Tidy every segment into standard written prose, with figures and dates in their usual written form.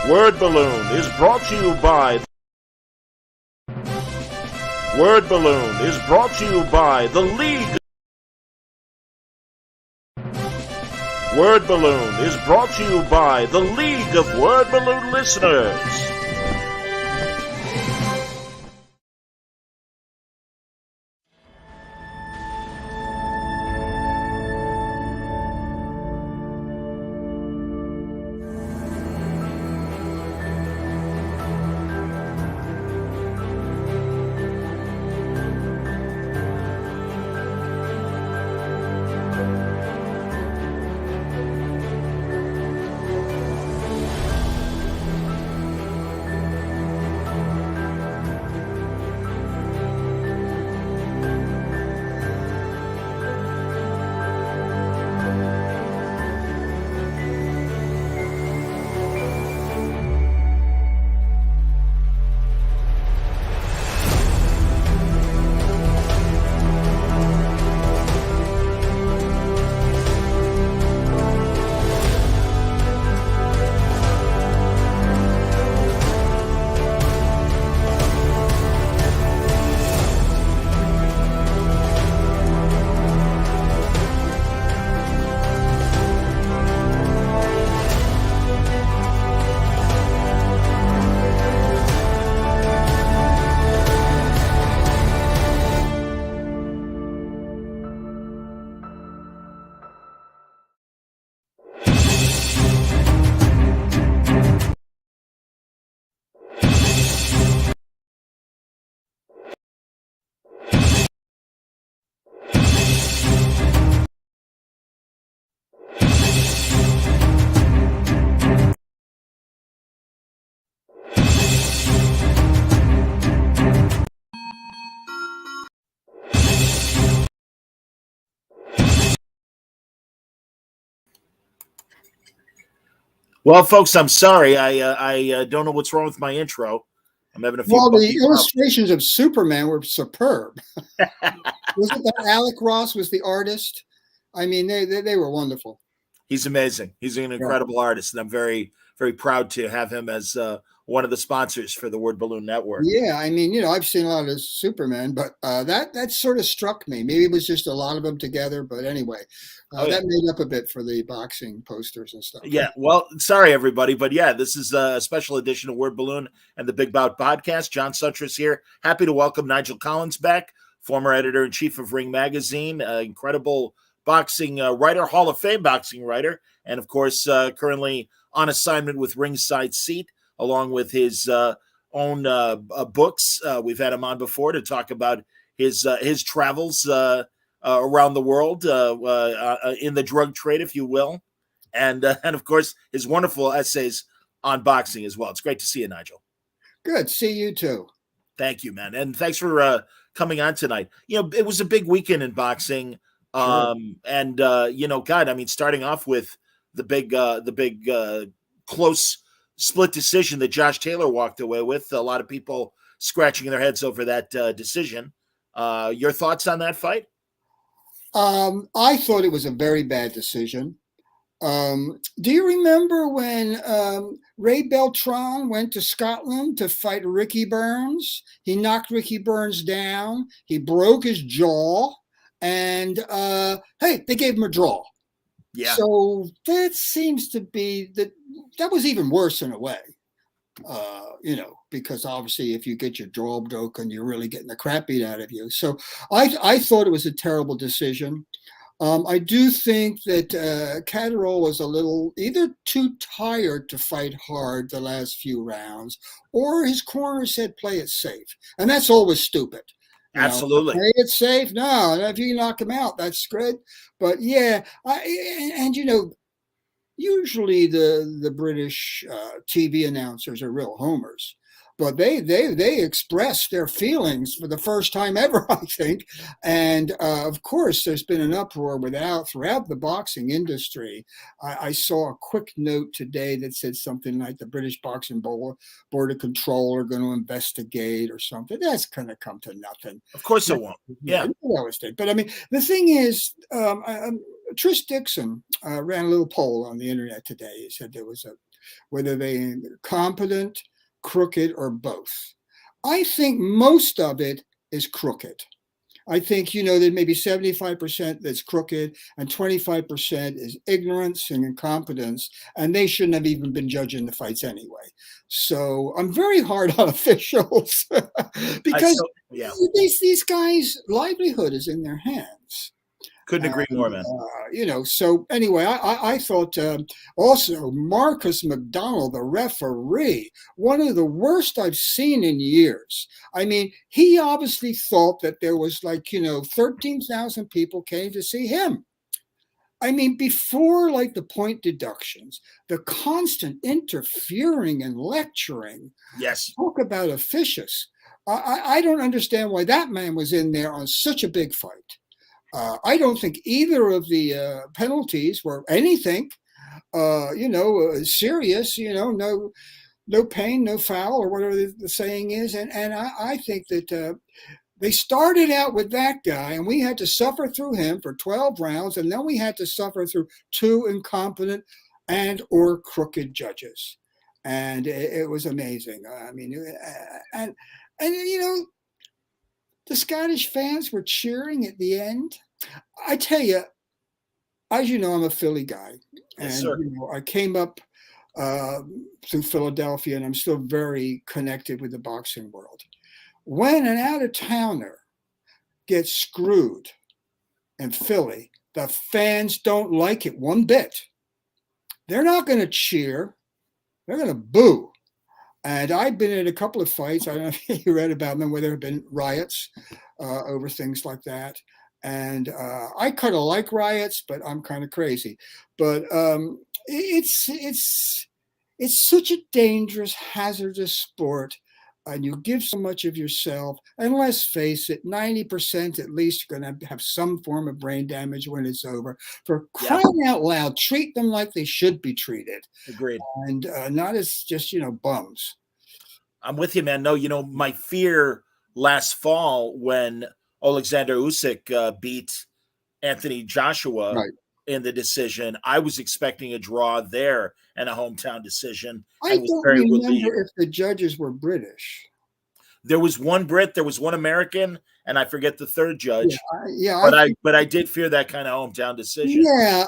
Word Balloon is brought to you by Word Balloon is brought to you by the League. Word Balloon is brought to you by the League of Word Balloon Listeners. Well, folks, I'm sorry. I don't know what's wrong with my intro. I'm having a few. Well, the illustrations of Superman were superb. Wasn't that Alec Ross was the artist? I mean, they were wonderful. He's amazing. He's an incredible artist, and I'm very, very proud to have him as one of the sponsors for the Word Balloon Network. Yeah, I mean, I've seen a lot of Superman, but that sort of struck me. Maybe it was just a lot of them together, but anyway, that made up a bit for the boxing posters and stuff. Yeah, well, sorry, everybody, but yeah, this is a special edition of Word Balloon and the Big Bout podcast. John Suntress here. Happy to welcome Nigel Collins back, former editor-in-chief of Ring Magazine, incredible boxing writer, Hall of Fame boxing writer, and, of course, currently on assignment with Ringside Seat, along with his own books. We've had him on before to talk about his travels around the world in the drug trade, if you will, and of course his wonderful essays on boxing as well. It's great to see you, Nigel. Good, see you too. Thank you, man, and thanks for coming on tonight. It was a big weekend in boxing, and God, I mean, starting off with the big close split decision that Josh Taylor walked away with. A lot of people scratching their heads over that decision. Your thoughts on that fight? I thought it was a very bad decision. Do you remember when Ray Beltran went to Scotland to fight Ricky Burns? He knocked Ricky Burns down. He broke his jaw. And, hey, they gave him a draw. Yeah. So that seems to be that was even worse in a way, because obviously if you get your jaw broken, you're really getting the crap beat out of you. So I thought it was a terrible decision. I do think that Catterall was a little either too tired to fight hard the last few rounds, or his corner said play it safe. And that's always stupid. Absolutely. Play it safe. No, if you knock him out, that's good. But yeah, usually the British TV announcers are real homers, but they expressed their feelings for the first time ever, I think. And of course, there's been an uproar throughout the boxing industry. I saw a quick note today that said something like the British Boxing Board of Control are going to investigate or something. That's going to come to nothing. Of course it won't. Yeah. But I mean, the thing is, Trish Dixon ran a little poll on the internet today. He said there was whether they're competent, crooked, or both. I think most of it is crooked. I think, there may be 75% that's crooked and 25% is ignorance and incompetence, and they shouldn't have even been judging the fights anyway. So I'm very hard on officials because yeah, these guys' livelihood is in their hands. couldn't agree more, man. So anyway, I thought also Marcus McDonald, the referee, one of the worst I've seen in years. I mean, he obviously thought that there was 13,000 people came to see him. I mean, before the point deductions, the constant interfering and lecturing. Yes. Talk about officious. I don't understand why that man was in there on such a big fight. I don't think either of the penalties were anything, serious. No pain, no foul, or whatever the saying is. And I think that they started out with that guy, and we had to suffer through him for 12 rounds, and then we had to suffer through 2 incompetent and or crooked judges, and it was amazing. I mean, and the Scottish fans were cheering at the end. I tell you, as you know, I'm a Philly guy. Yes, and sir. I came up through Philadelphia, and I'm still very connected with the boxing world. When an out-of-towner gets screwed in Philly, the fans don't like it one bit. They're not going to cheer. They're going to boo. And I've been in a couple of fights. I don't know if you read about them, where there have been riots over things like that. And I kind of like riots, but I'm kind of crazy. But it's such a dangerous, hazardous sport, and you give so much of yourself. And let's face it, 90% at least are going to have some form of brain damage when it's over. For crying out loud, treat them like they should be treated. Agreed. And not as just bums. I'm with you, man. No, my fear last fall when Alexander Usyk beat Anthony Joshua in the decision, I was expecting a draw there and a hometown decision. I don't remember if the judges were British. There was one Brit, there was one American, and I forget the third judge. But I did fear that kind of hometown decision. Yeah.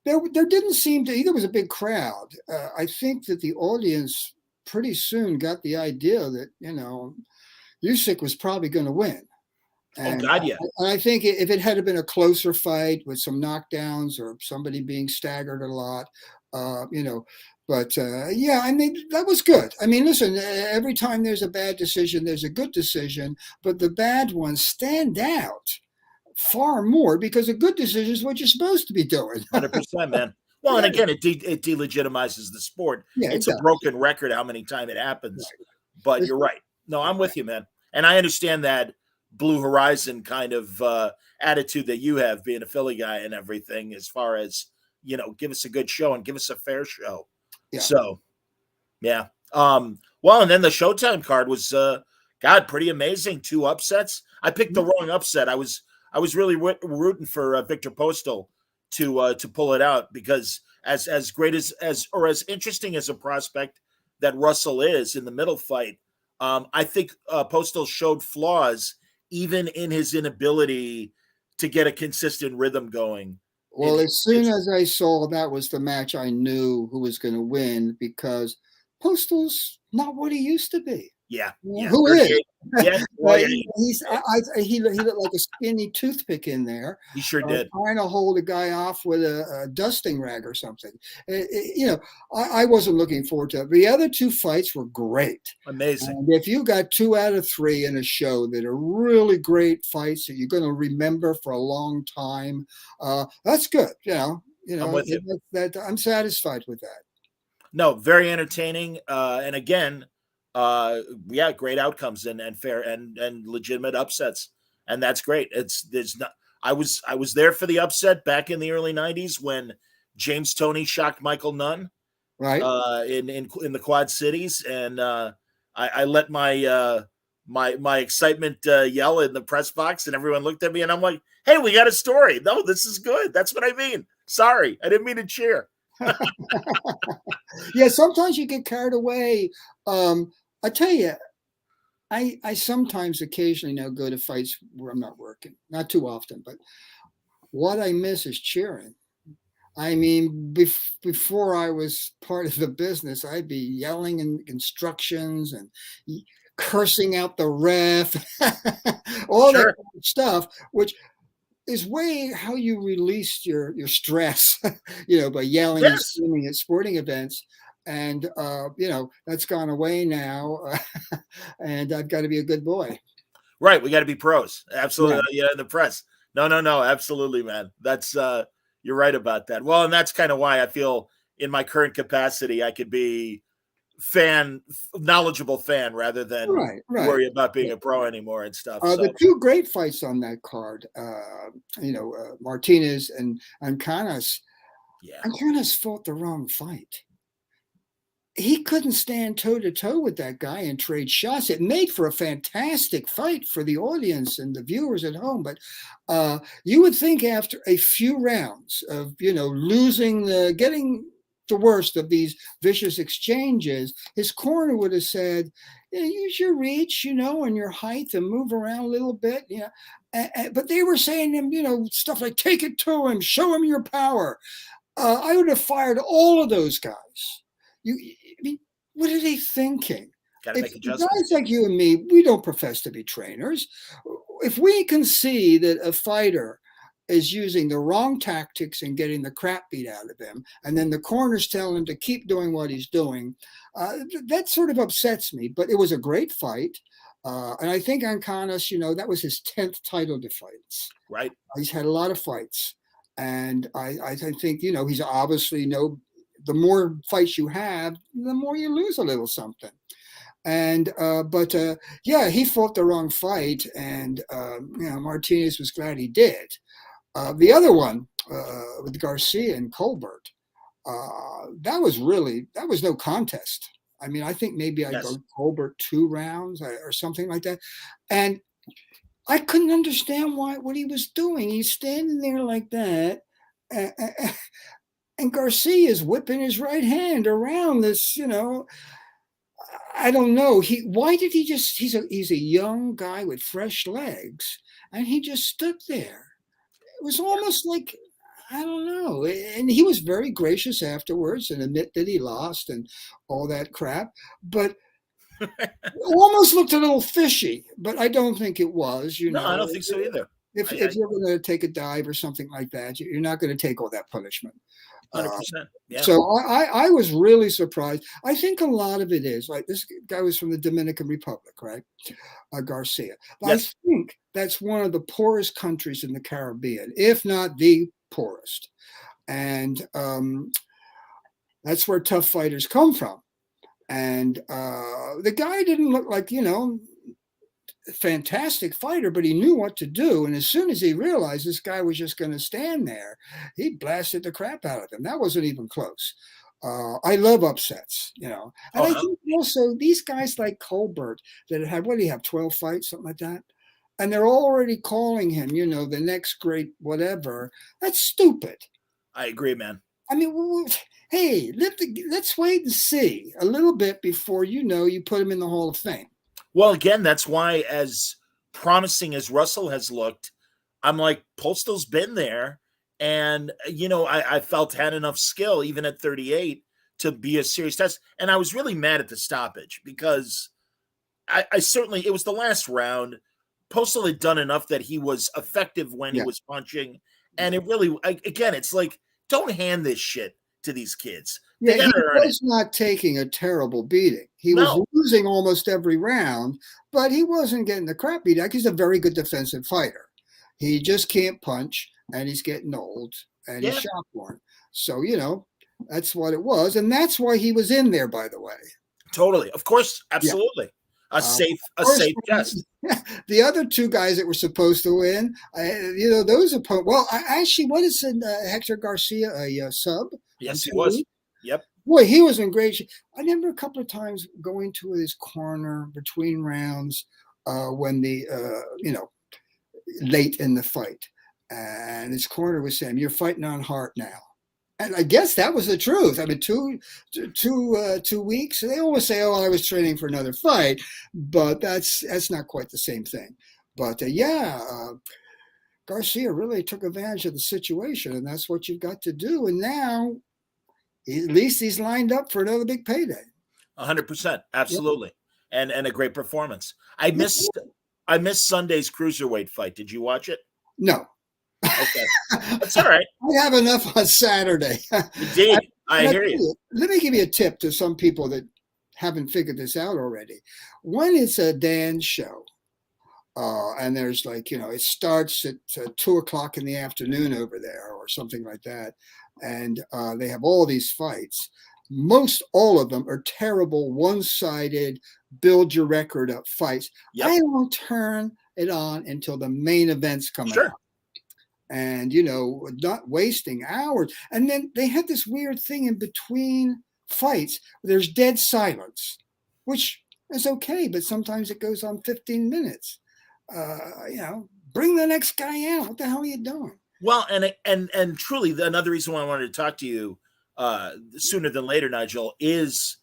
There didn't seem to, either was a big crowd. I think that the audience pretty soon got the idea that, Usyk was probably going to win. And I think if it had been a closer fight with some knockdowns or somebody being staggered a lot, I mean, that was good. I mean, listen, every time there's a bad decision, there's a good decision, but the bad ones stand out far more because a good decision is what you're supposed to be doing. 100%, man. Well, and again, it delegitimizes the sport. Yeah, it's a broken record how many times it happens. Right. But you're right. No, I'm with you, man. And I understand that Blue Horizon kind of attitude that you have being a Philly guy and everything, as far as, give us a good show and give us a fair show. Yeah. So, yeah. Well, and then the Showtime card was, pretty amazing. 2 upsets. I picked the wrong upset. I was really rooting for Victor Postal to pull it out, because as great as interesting as a prospect that Russell is in the middle fight, I think Postal showed flaws even in his inability to get a consistent rhythm going. Well, as soon as I saw that was the match, I knew who was going to win, because Postal's not what he used to be. Yeah. Who is? Yeah. He looked like a skinny toothpick in there. He sure did. Trying to hold a guy off with a dusting rag or something. I wasn't looking forward to it. The other 2 fights were great. Amazing. And if you got 2 out of 3 in a show that are really great fights that you're going to remember for a long time, that's good. I'm with you. I'm satisfied with that. No, very entertaining. And again, great outcomes and fair and legitimate upsets, and that's great. I was there for the upset back in the early 90s when James Toney shocked Michael Nunn, right? In the Quad Cities, and I let my my excitement yell in the press box, and everyone looked at me, and I'm like, "Hey, we got a story. No, this is good. That's what I mean. Sorry, I didn't mean to cheer." Yeah, sometimes you get carried away. I tell you, I sometimes occasionally now go to fights where I'm not working. Not too often, but what I miss is cheering. I mean, before I was part of the business, I'd be yelling instructions and cursing out the ref, all that Sure. kind of stuff, which is way how you released your stress, by yelling and Yes. screaming at sporting events. And that's gone away now, and I've got to be a good boy. Right. We got to be pros. Absolutely. Yeah, Yeah. In the press. No, no, no. Absolutely, man. That's, you're right about that. Well, and that's kind of why I feel in my current capacity, I could be fan, knowledgeable fan rather than right, right. worry about being Yeah. a pro anymore and stuff. The So, two great fights on that card, Martinez and Ancanas. yeah. Ancanas fought the wrong fight. He couldn't stand toe to toe with that guy and trade shots. It made for a fantastic fight for the audience and the viewers at home. But you would think after a few rounds of getting the worst of these vicious exchanges, his corner would have said, use your reach, and your height and move around a little bit. But they were saying to him, stuff like take it to him, show him your power. I would have fired all of those guys. I mean, what are they thinking? Got to If make guys adjustments. like you and me, we don't profess to be trainers. If we can see that a fighter is using the wrong tactics and getting the crap beat out of him, and then the corners tell him to keep doing what he's doing, that sort of upsets me. But it was a great fight. And I think Ancanas, that was his 10th title defense. Right. He's had a lot of fights. And I think, he's obviously the more fights you have, the more you lose a little something. And yeah, he fought the wrong fight, and Martinez was glad he did. The other one with Garcia and Colbert, that was no contest. I mean, I think maybe I Yes. go Colbert 2 rounds or something like that, and I couldn't understand what he was doing. He's standing there like that. And Garcia is whipping his right hand around this, I don't know. Why did he just? He's a young guy with fresh legs, and he just stood there. It was almost like I don't know. And he was very gracious afterwards and admit that he lost and all that crap. But almost looked a little fishy. But I don't think it was. No, I don't think so either. If you're going to take a dive or something like that, you're not going to take all that punishment. 100%. Yeah. So I was really surprised. I think a lot of it is like this guy was from the Dominican Republic, right? Garcia. Yes. I think that's one of the poorest countries in the Caribbean, if not the poorest. And that's where tough fighters come from. And the guy didn't look like, fantastic fighter, but he knew what to do. And as soon as he realized this guy was just going to stand there, he blasted the crap out of him. That wasn't even close. I love upsets, And I think also these guys like Colbert that had, what do you have, 12 fights, something like that? And they're already calling him, the next great whatever. That's stupid. I agree, man. I mean, hey, let's wait and see a little bit before you put him in the Hall of Fame. Well, again, that's why, as promising as Russell has looked, I'm like, Postle's been there. And, I felt had enough skill, even at 38, to be a serious test. And I was really mad at the stoppage because I certainly, it was the last round. Postle had done enough that he was effective when he was punching. And it really, again, it's like, don't hand this shit to these kids. Yeah, he was not taking a terrible beating. He was losing almost every round, but he wasn't getting the crap beat out. He's a very good defensive fighter. He just can't punch, and he's getting old, and he's shot worn. So, that's what it was. And that's why he was in there, by the way. Totally. Of course. Absolutely. Yeah. A safe test. The other two guys that were supposed to win, those opponents. Well, actually, what is Hector Garcia, a sub? Yes, he was. Yep. Boy, he was in great shape. I remember a couple of times going to his corner between rounds when the, late in the fight. And his corner was saying, "You're fighting on heart now." And I guess that was the truth. I mean, 2 weeks. They always say, "Oh, I was training for another fight," but that's not quite the same thing. But Garcia really took advantage of the situation, and that's what you've got to do. And now, at least he's lined up for another big payday. 100%, absolutely, and a great performance. I missed Sunday's cruiserweight fight. Did you watch it? No. Okay, that's all right. I have enough on Saturday. Indeed, I hear you. Let me give you a tip to some people that haven't figured this out already. When it's a dance show, and there's it starts at 2 o'clock in the afternoon over there or something like that, and they have all these fights. Most all of them are terrible, one-sided, build your record up fights. Yep. I don't turn it on until the main events come out. And, not wasting hours. And then they had this weird thing in between fights. There's dead silence, which is okay, but sometimes it goes on 15 minutes. Bring the next guy out. What the hell are you doing? Well, and truly, another reason why I wanted to talk to you sooner than later, Nigel, is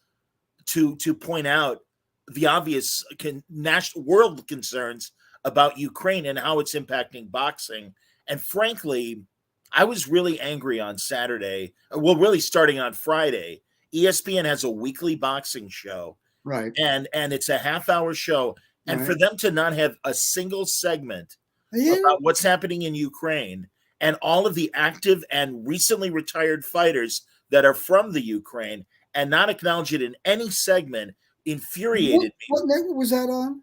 to point out the obvious national world concerns about Ukraine and how it's impacting boxing. And frankly, I was really angry on Saturday. Well, really starting on Friday. ESPN has a weekly boxing show. Right. And it's a half-hour show. And for them to not have a single segment about what's happening in Ukraine and all of the active and recently retired fighters that are from the Ukraine and not acknowledge it in any segment infuriated me. What network was that on?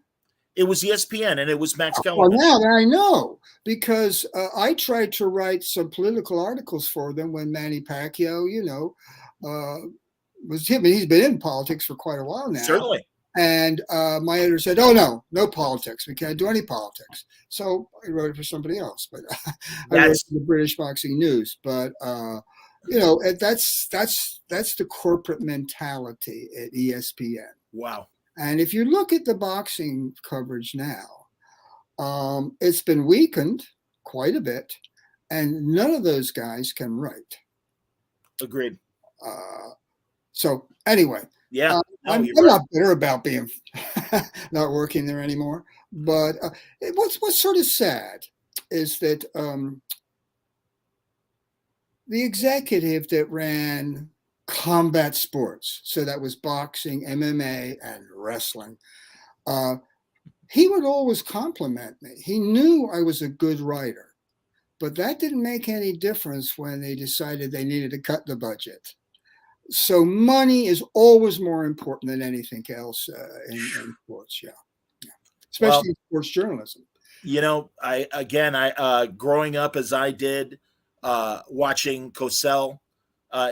It was ESPN, and it was Max Kellerman. Well, now I know, because I tried to write some political articles for them when Manny Pacquiao, was him. He's been in politics for quite a while now. Certainly. And my editor said, "Oh, no politics. We can't do any politics." So I wrote it for somebody else, but I wrote it for the British Boxing News. But that's the corporate mentality at ESPN. Wow. And if you look at the boxing coverage now, it's been weakened quite a bit, and none of those guys can write. Agreed. So anyway, I'm not bitter about being not working there anymore. But what's sort of sad is that the executive that ran combat sports, so that was boxing, MMA, and wrestling, he would always compliment me. He knew I was a good writer, but that didn't make any difference when they decided they needed to cut the budget. So money is always more important than anything else in sports, especially in sports journalism. I growing up as I did, watching Cosell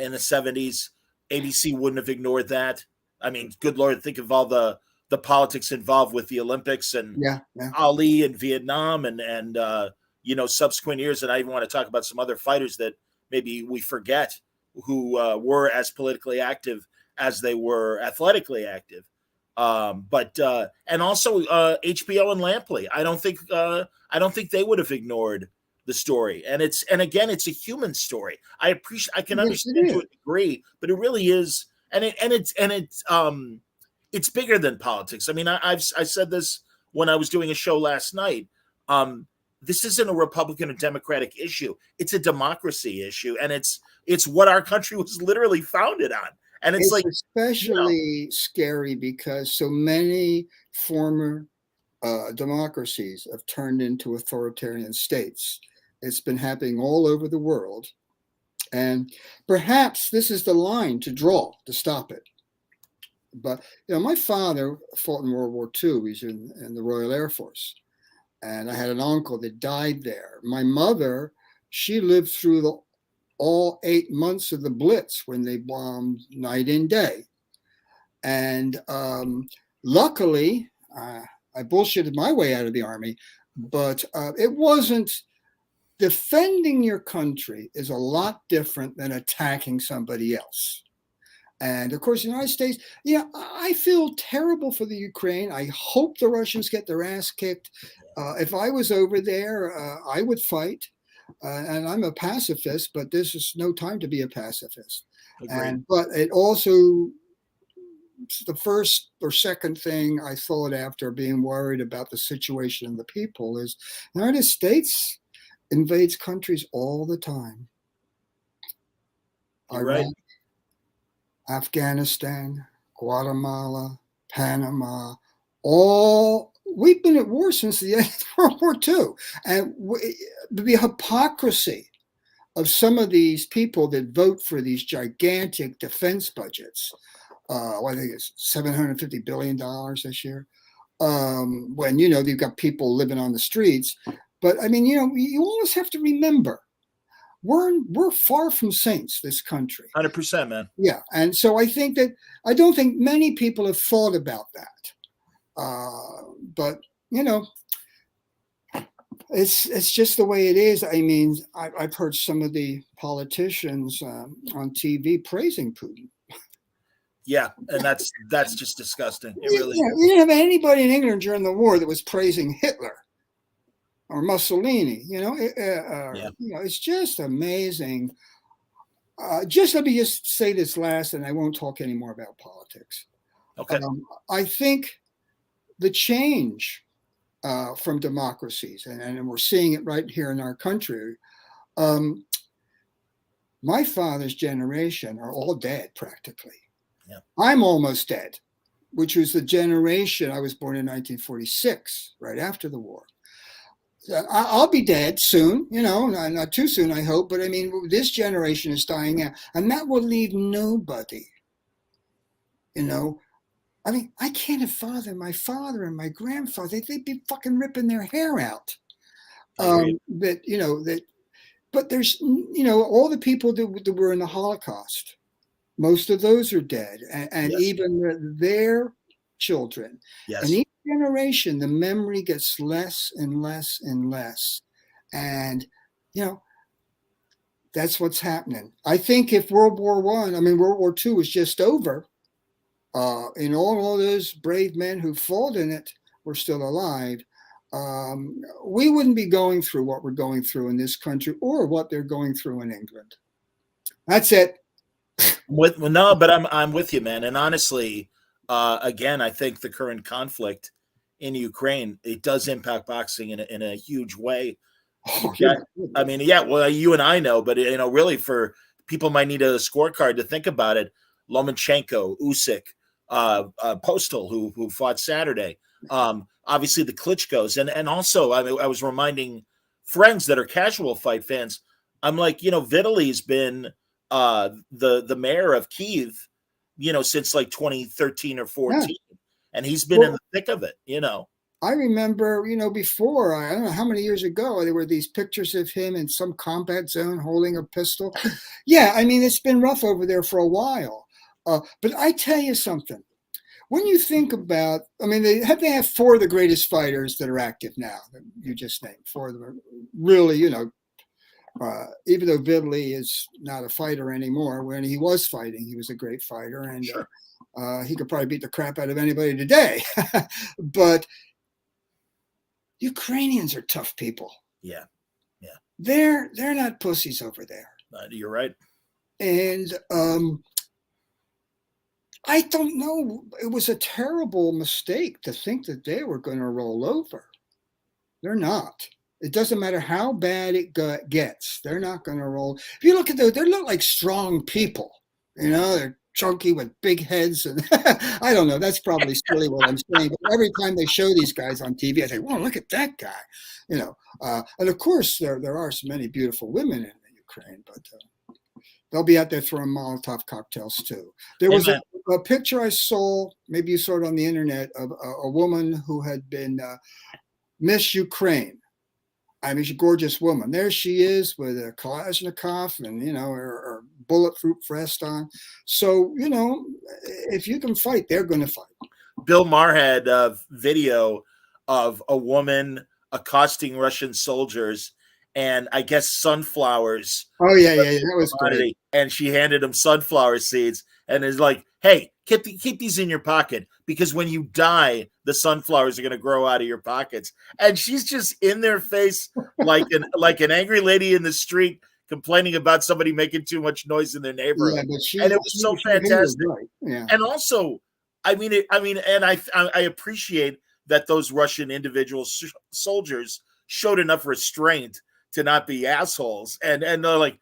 in the 70s, ABC wouldn't have ignored that. I mean, good Lord, think of all the politics involved with the Olympics and Ali in Vietnam and subsequent years. And I even want to talk about some other fighters that maybe we forget who were as politically active as they were athletically active. And also HBO and Lampley. I don't think they would have ignored the story. And again, it's a human story. I can understand to a degree, but it really is. And it's bigger than politics. I mean, I said this when I was doing a show last night. This isn't a Republican or Democratic issue. It's a democracy issue. And it's what our country was literally founded on. And it's like especially scary because so many former democracies have turned into authoritarian states. It's been happening all over the world. And perhaps this is the line to draw to stop it. But my father fought in World War II. He's in the Royal Air Force. And I had an uncle that died there. My mother, she lived through all 8 months of the Blitz when they bombed night and day. And luckily, I bullshitted my way out of the Army, but it wasn't. Defending your country is a lot different than attacking somebody else. And of course, the United States, I feel terrible for the Ukraine. I hope the Russians get their ass kicked. If I was over there, I would fight. And I'm a pacifist, but this is no time to be a pacifist. Agreed. But it also, the first or second thing I thought after being worried about the situation of the people is the United States invades countries all the time. You're Iraq, right. Afghanistan, Guatemala, Panama, all we've been at war since the end of World War II. And the hypocrisy of some of these people that vote for these gigantic defense budgets, I think it's $750 billion this year, when, you've got people living on the streets. But I mean, you always have to remember, we're far from saints, this country. 100%, man. Yeah. And so I don't think many people have thought about that. But, it's just the way it is. I mean, I've heard some of the politicians on TV praising Putin. Yeah, and that's just disgusting. It really is. You didn't have anybody in England during the war that was praising Hitler or Mussolini. It's just amazing. Let me just say this last, and I won't talk anymore about politics. Okay. I think the change from democracies, and we're seeing it right here in our country. My father's generation are all dead practically. Yeah. I'm almost dead, which was the generation. I was born in 1946, right after the war. I'll be dead soon, not too soon, I hope. But I mean, this generation is dying out, and that will leave nobody. I mean, I can't have my father and my grandfather, they'd be fucking ripping their hair out. But there's, all the people that were in the Holocaust, most of those are dead, and Yes. even their children. Yes. And each generation, the memory gets less and less and less. And, that's what's happening. I think if World War II was just over, and all those brave men who fought in it were still alive, we wouldn't be going through what we're going through in this country or what they're going through in England. That's it. But I'm with you, man. And honestly, again, I think the current conflict in Ukraine, it does impact boxing in a huge way. I mean, yeah, well, you and I know, but really for people might need a scorecard to think about it. Lomachenko, Usyk, Postal, who fought Saturday. Obviously the Klitschko's, and also I was reminding friends that are casual fight fans. I'm like, Vitaly's been the mayor of Kyiv, since like 2013 or 14, and he's been in the thick of it. I remember, before, I don't know how many years ago, there were these pictures of him in some combat zone holding a pistol. Yeah, I mean, it's been rough over there for a while. But I tell you something. When you think about, they have four of the greatest fighters that are active now. You just named four of them. Really, even though Vitaly is not a fighter anymore, when he was fighting, he was a great fighter, and sure. He could probably beat the crap out of anybody today. But Ukrainians are tough people. Yeah. They're not pussies over there. You're right. And I don't know. It was a terrible mistake to think that they were going to roll over. They're not. It doesn't matter how bad it gets. They're not going to roll. If you look at those, they look like strong people. They're chunky with big heads. And I don't know. That's probably silly what I'm saying. But every time they show these guys on TV, I think, well, look at that guy. And of course, there are so many beautiful women in the Ukraine, but they'll be out there throwing Molotov cocktails too. There was a picture I saw, maybe you saw it on the internet, of a woman who had been Miss Ukraine. I mean, she's a gorgeous woman. There she is with a Kalashnikov and, her bulletproof vest on. So, if you can fight, they're going to fight. Bill Maher had a video of a woman accosting Russian soldiers and I guess sunflowers. Oh, yeah. That was great. And she handed him sunflower seeds and is like, hey, keep these in your pocket, because when you die, the sunflowers are going to grow out of your pockets. And she's just in their face like an angry lady in the street complaining about somebody making too much noise in their Yeah, neighborhood. but And it was so she was fantastic. right. Yeah. And also, and I appreciate that those Russian individual soldiers showed enough restraint to not be assholes. And they're like,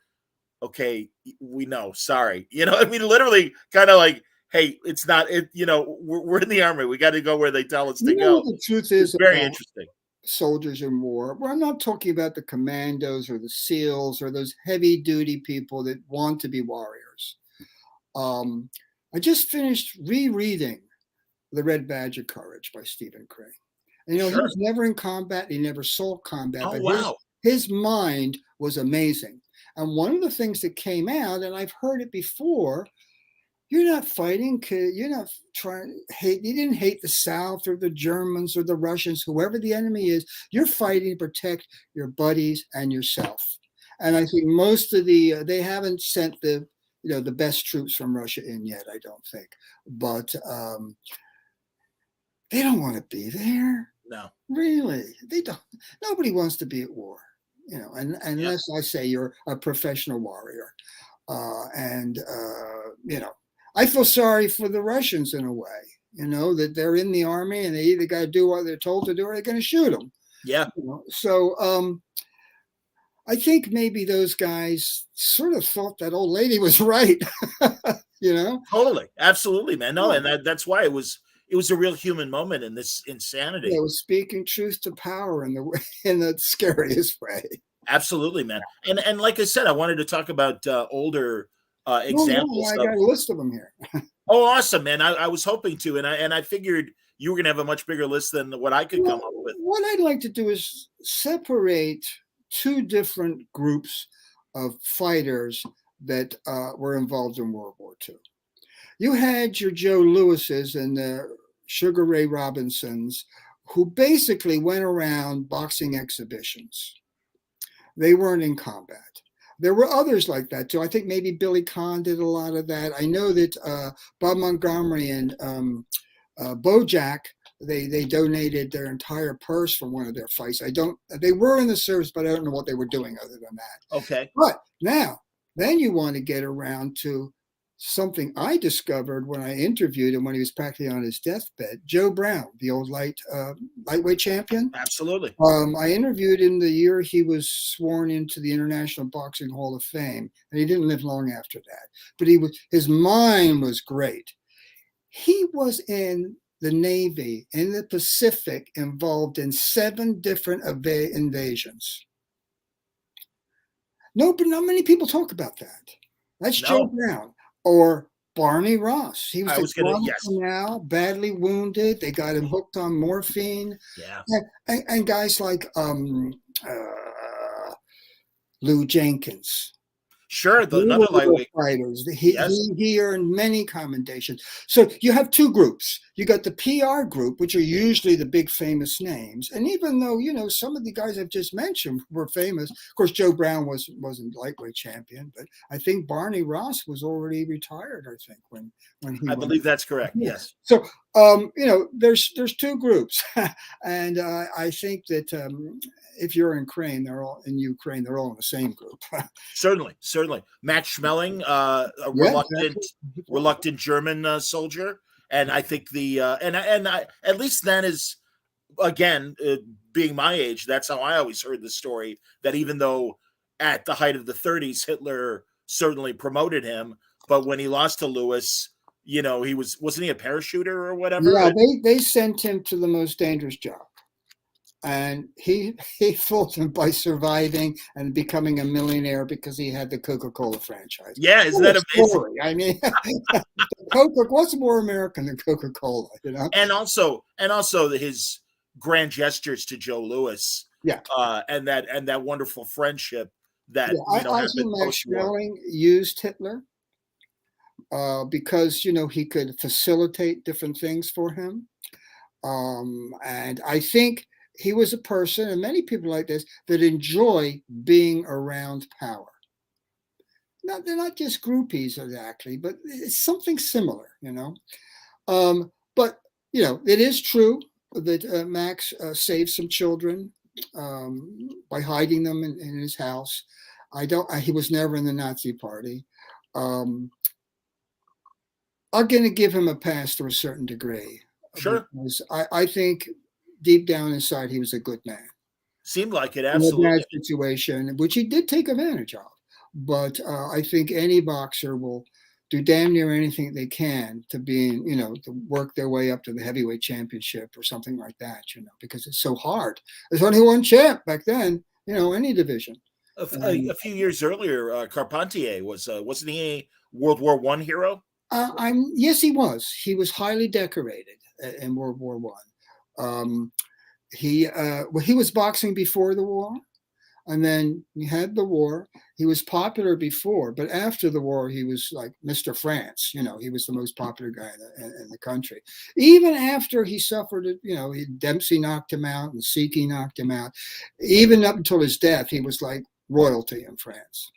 okay, we know, sorry. Literally kind of like, hey, it's not it. We're in the army. We got to go where they tell us to You know go. what the truth It's is very about interesting. soldiers in war? Well, I'm not talking about the commandos or the SEALs or those heavy duty people that want to be warriors. I just finished rereading The Red Badge of Courage by Stephen Crane. And, he Sure. was never in combat. He never saw combat. Oh, but wow. his mind was amazing. And one of the things that came out, and I've heard it before, you're not fighting, you're not trying to hate, you didn't hate the South or the Germans or the Russians, whoever the enemy is. You're fighting to protect your buddies and yourself. And I think most of they haven't sent the best troops from Russia in yet, I don't think. But they don't want to be there. No. Really. They don't. Nobody wants to be at war, unless I say you're a professional warrior. I feel sorry for the Russians in a way, that they're in the army and they either got to do what they're told to do or they're going to shoot them. Yeah. So I think maybe those guys sort of thought that old lady was right, Totally. Absolutely, man. No, and that's why it was a real human moment in this insanity. Yeah, it was speaking truth to power in the scariest way. Absolutely, man. And like I said, I wanted to talk about older examples. I got a list of them here. Oh, awesome, man. I was hoping to, and I figured you were going to have a much bigger list than what I could come up with. What I'd like to do is separate two different groups of fighters that were involved in World War II. You had your Joe Lewises and the Sugar Ray Robinsons, who basically went around boxing exhibitions. They weren't in combat. There were others like that too. I think maybe Billy Conn did a lot of that. I know that Bob Montgomery and Bojack, they donated their entire purse for one of their fights. They were in the service, but I don't know what they were doing other than that. Okay. But then you want to get around to something I discovered when I interviewed him when he was practically on his deathbed. Joe Brown, the old lightweight champion. Absolutely. I interviewed him the year he was sworn into the International Boxing Hall of Fame, and he didn't live long after that. But his mind was great. He was in the Navy in the Pacific, involved in 7 different invasions. No, but not many people talk about that. That's Joe Brown. Or Barney Ross. He was now badly wounded. They got him hooked on morphine. Yeah. And guys like Lou Jenkins. Sure, another lightweight fighters. He earned many commendations. So you have two groups. You got the PR group, which are usually the big famous names. And even though some of the guys I've just mentioned were famous, of course Joe Brown wasn't lightweight champion, but I think Barney Ross was already retired. I think when he. I believe that's correct. Yes. So there's two groups, and I think that if you're in Ukraine, they're all in the same group. Certainly. Max Schmeling, a reluctant German soldier, and I think at least that is, again, being my age, that's how I always heard the story, that even though at the height of the 30s, Hitler certainly promoted him, but when he lost to Lewis, wasn't he a parachuter or whatever? Yeah, they sent him to the most dangerous job. And he fooled him by surviving and becoming a millionaire because he had the Coca-Cola franchise. Yeah, isn't that amazing? Story. I mean, what's more American than Coca-Cola? And also his grand gestures to Joe Louis. Yeah, and that wonderful friendship that I think Max Schmeling used Hitler because he could facilitate different things for him, and I think he was a person, and many people like this, that enjoy being around power. they're not just groupies exactly, but it's something similar, But it is true that Max saved some children by hiding them in his house. He was never in the Nazi Party. I'm going to give him a pass to a certain degree. Sure. Because I think deep down inside he was a good man. Seemed like it, In a absolutely. bad situation, which he did take advantage of. But I think any boxer will do damn near anything they can to to work their way up to the heavyweight championship or something like that, because it's so hard. There's only one champ back then, any division. A few years earlier, Carpentier wasn't he a World War I hero? Yes, he was. He was highly decorated in World War I. He was boxing before the war, and then we had the war. He was popular before, but after the war, he was like Mr. France. He was the most popular guy in the country. Even after he suffered it, Dempsey knocked him out and Siki knocked him out. Even up until his death, he was like royalty in France.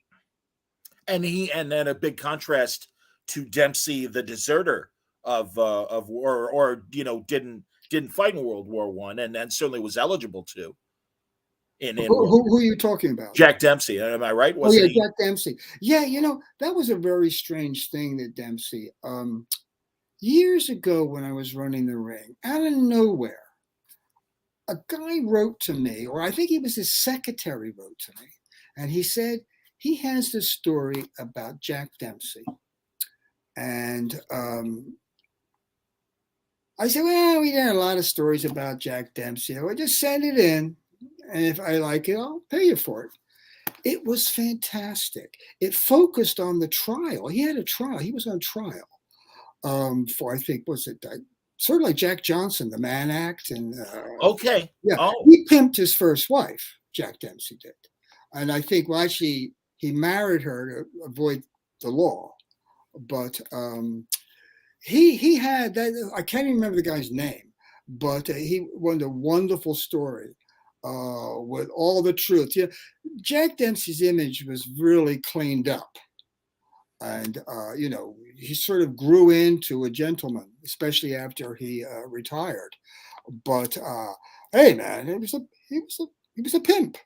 And then a big contrast to Dempsey, the deserter of war, or didn't fight in World War I, and certainly was eligible to. Who are you talking about? Jack Dempsey, am I right? Jack Dempsey. Yeah, that was a very strange thing that Dempsey. Years ago when I was running the ring, out of nowhere, a guy wrote to me, or I think he was his secretary wrote to me, and he said he has this story about Jack Dempsey. And I said, well, we had a lot of stories about Jack Dempsey. I just send it in. And if I like it, I'll pay you for it. It was fantastic. It focused on the trial. He had a trial. He was on trial for, I think, was it sort of like Jack Johnson, the Mann Act. And okay. Yeah. Oh. He pimped his first wife, Jack Dempsey did. And I think, well, actually, he married her to avoid the law. But he had that. I can't even remember the guy's name, but he won a wonderful story. With all the truth. Jack Dempsey's image was really cleaned up. And, he sort of grew into a gentleman, especially after he retired. But, hey, man, he was a pimp.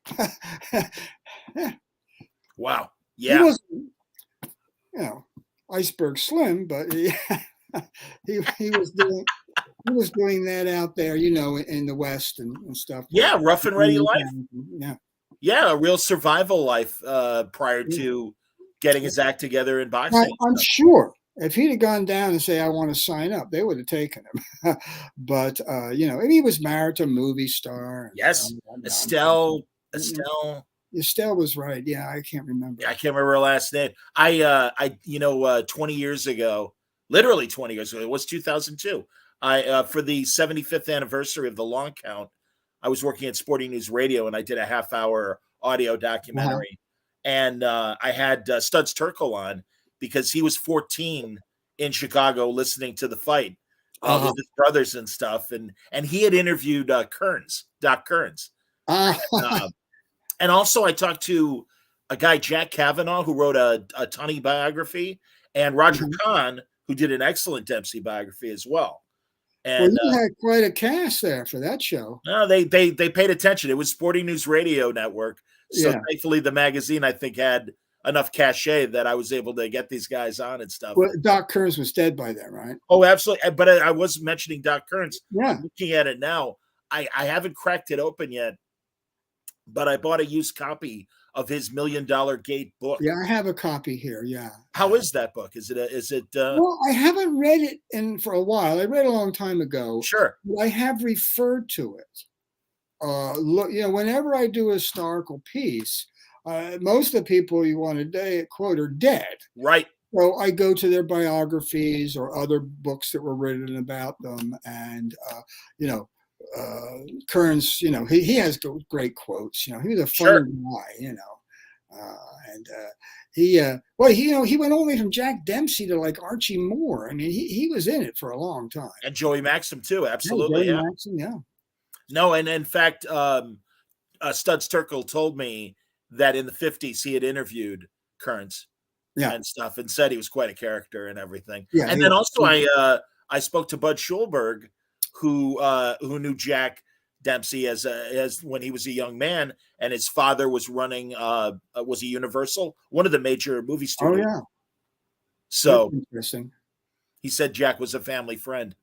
Yeah. Wow. Yeah. He wasn't, iceberg slim, but he was doing that out there, in the West and stuff. Yeah, rough and ready life. Yeah. Yeah, a real survival life prior to getting his act together in boxing. I'm sure if he'd have gone down and say, I want to sign up, they would have taken him. But, and he was married to a movie star. Yes. Estelle. Estelle was right. Yeah, I can't remember. I can't remember her last name. 20 years ago, literally 20 years ago, it was 2002. For the 75th anniversary of the Long Count, I was working at Sporting News Radio, and I did a half-hour audio documentary. And I had Studs Terkel on because he was 14 in Chicago listening to the fight with his brothers and stuff. And he had interviewed Doc Kearns. And also I talked to a guy, Jack Kavanaugh, who wrote a Tunney biography, and Roger Kahn, who did an excellent Dempsey biography as well. And you had quite a cast there for that show. No, they paid attention. It was Sporting News Radio Network. So thankfully the magazine, I think, had enough cachet that I was able to get these guys on and stuff. Well, Doc Kearns was dead by then, right? Oh, absolutely. But I was mentioning Doc Kearns. Yeah. Looking at it now, I haven't cracked it open yet, but I bought a used copy of his $1 Million Gate book. Yeah, I have a copy here. Yeah. How is that book? Is it? Well, I haven't read it for a while. I read it a long time ago. Sure. But I have referred to it. Look, whenever I do a historical piece, most of the people you want to quote are dead. Right. So I go to their biographies or other books that were written about them, and Kearns, he has great quotes. He was a funny guy, he went all the way from Jack Dempsey to like Archie Moore. I mean, he was in it for a long time. And Joey Maxim too, absolutely. Joey Maxim, yeah. No, and in fact, Studs Terkel told me that in the 50s he had interviewed Kearns. Yeah. and stuff, and said he was quite a character and everything. Yeah. And then also I spoke to Bud Schulberg, who knew Jack Dempsey as when he was a young man, and his father was running was a Universal, one of the major movie Oh, studios. yeah. That's So interesting. he said Jack was a family friend,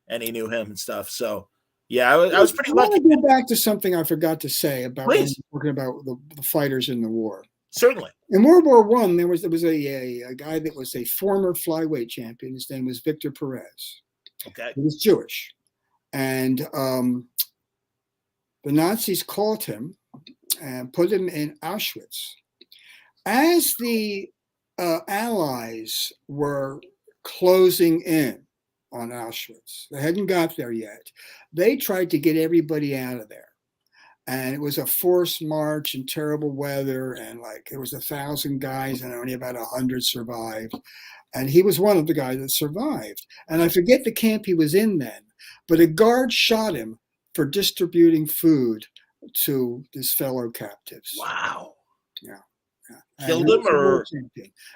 and he knew him and stuff. So yeah, I was pretty I lucky. want to go back to something I forgot to say about when Please. we're talking about the fighters in the war. Certainly. In World War I, there was a guy that was a former flyweight champion. His name was Victor Perez. Okay. He was Jewish. And the Nazis caught him and put him in Auschwitz. As the Allies were closing in on Auschwitz, they hadn't got there yet, they tried to get everybody out of there. And it was a forced march in terrible weather. And like there was 1,000 guys and only about 100 survived. And he was one of the guys that survived. And I forget the camp he was in then, but a guard shot him for distributing food to his fellow captives. Wow. Yeah. Killed him, or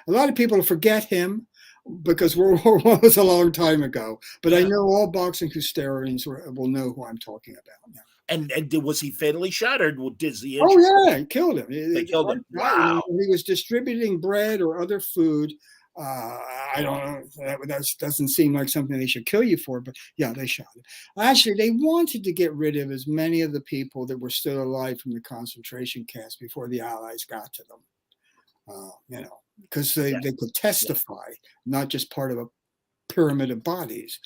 a lot of people forget him because World War I was a long time ago. But I know all boxing historians will know who I'm talking about. Yeah. And was he fatally shot, or did he? Oh yeah, killed him. They killed him. Wow. He was distributing bread or other food. I don't know. That doesn't seem like something they should kill you for, but yeah, they shot him. Actually, they wanted to get rid of as many of the people that were still alive from the concentration camps before the Allies got to them. Because they could testify, not just part of a pyramid of bodies.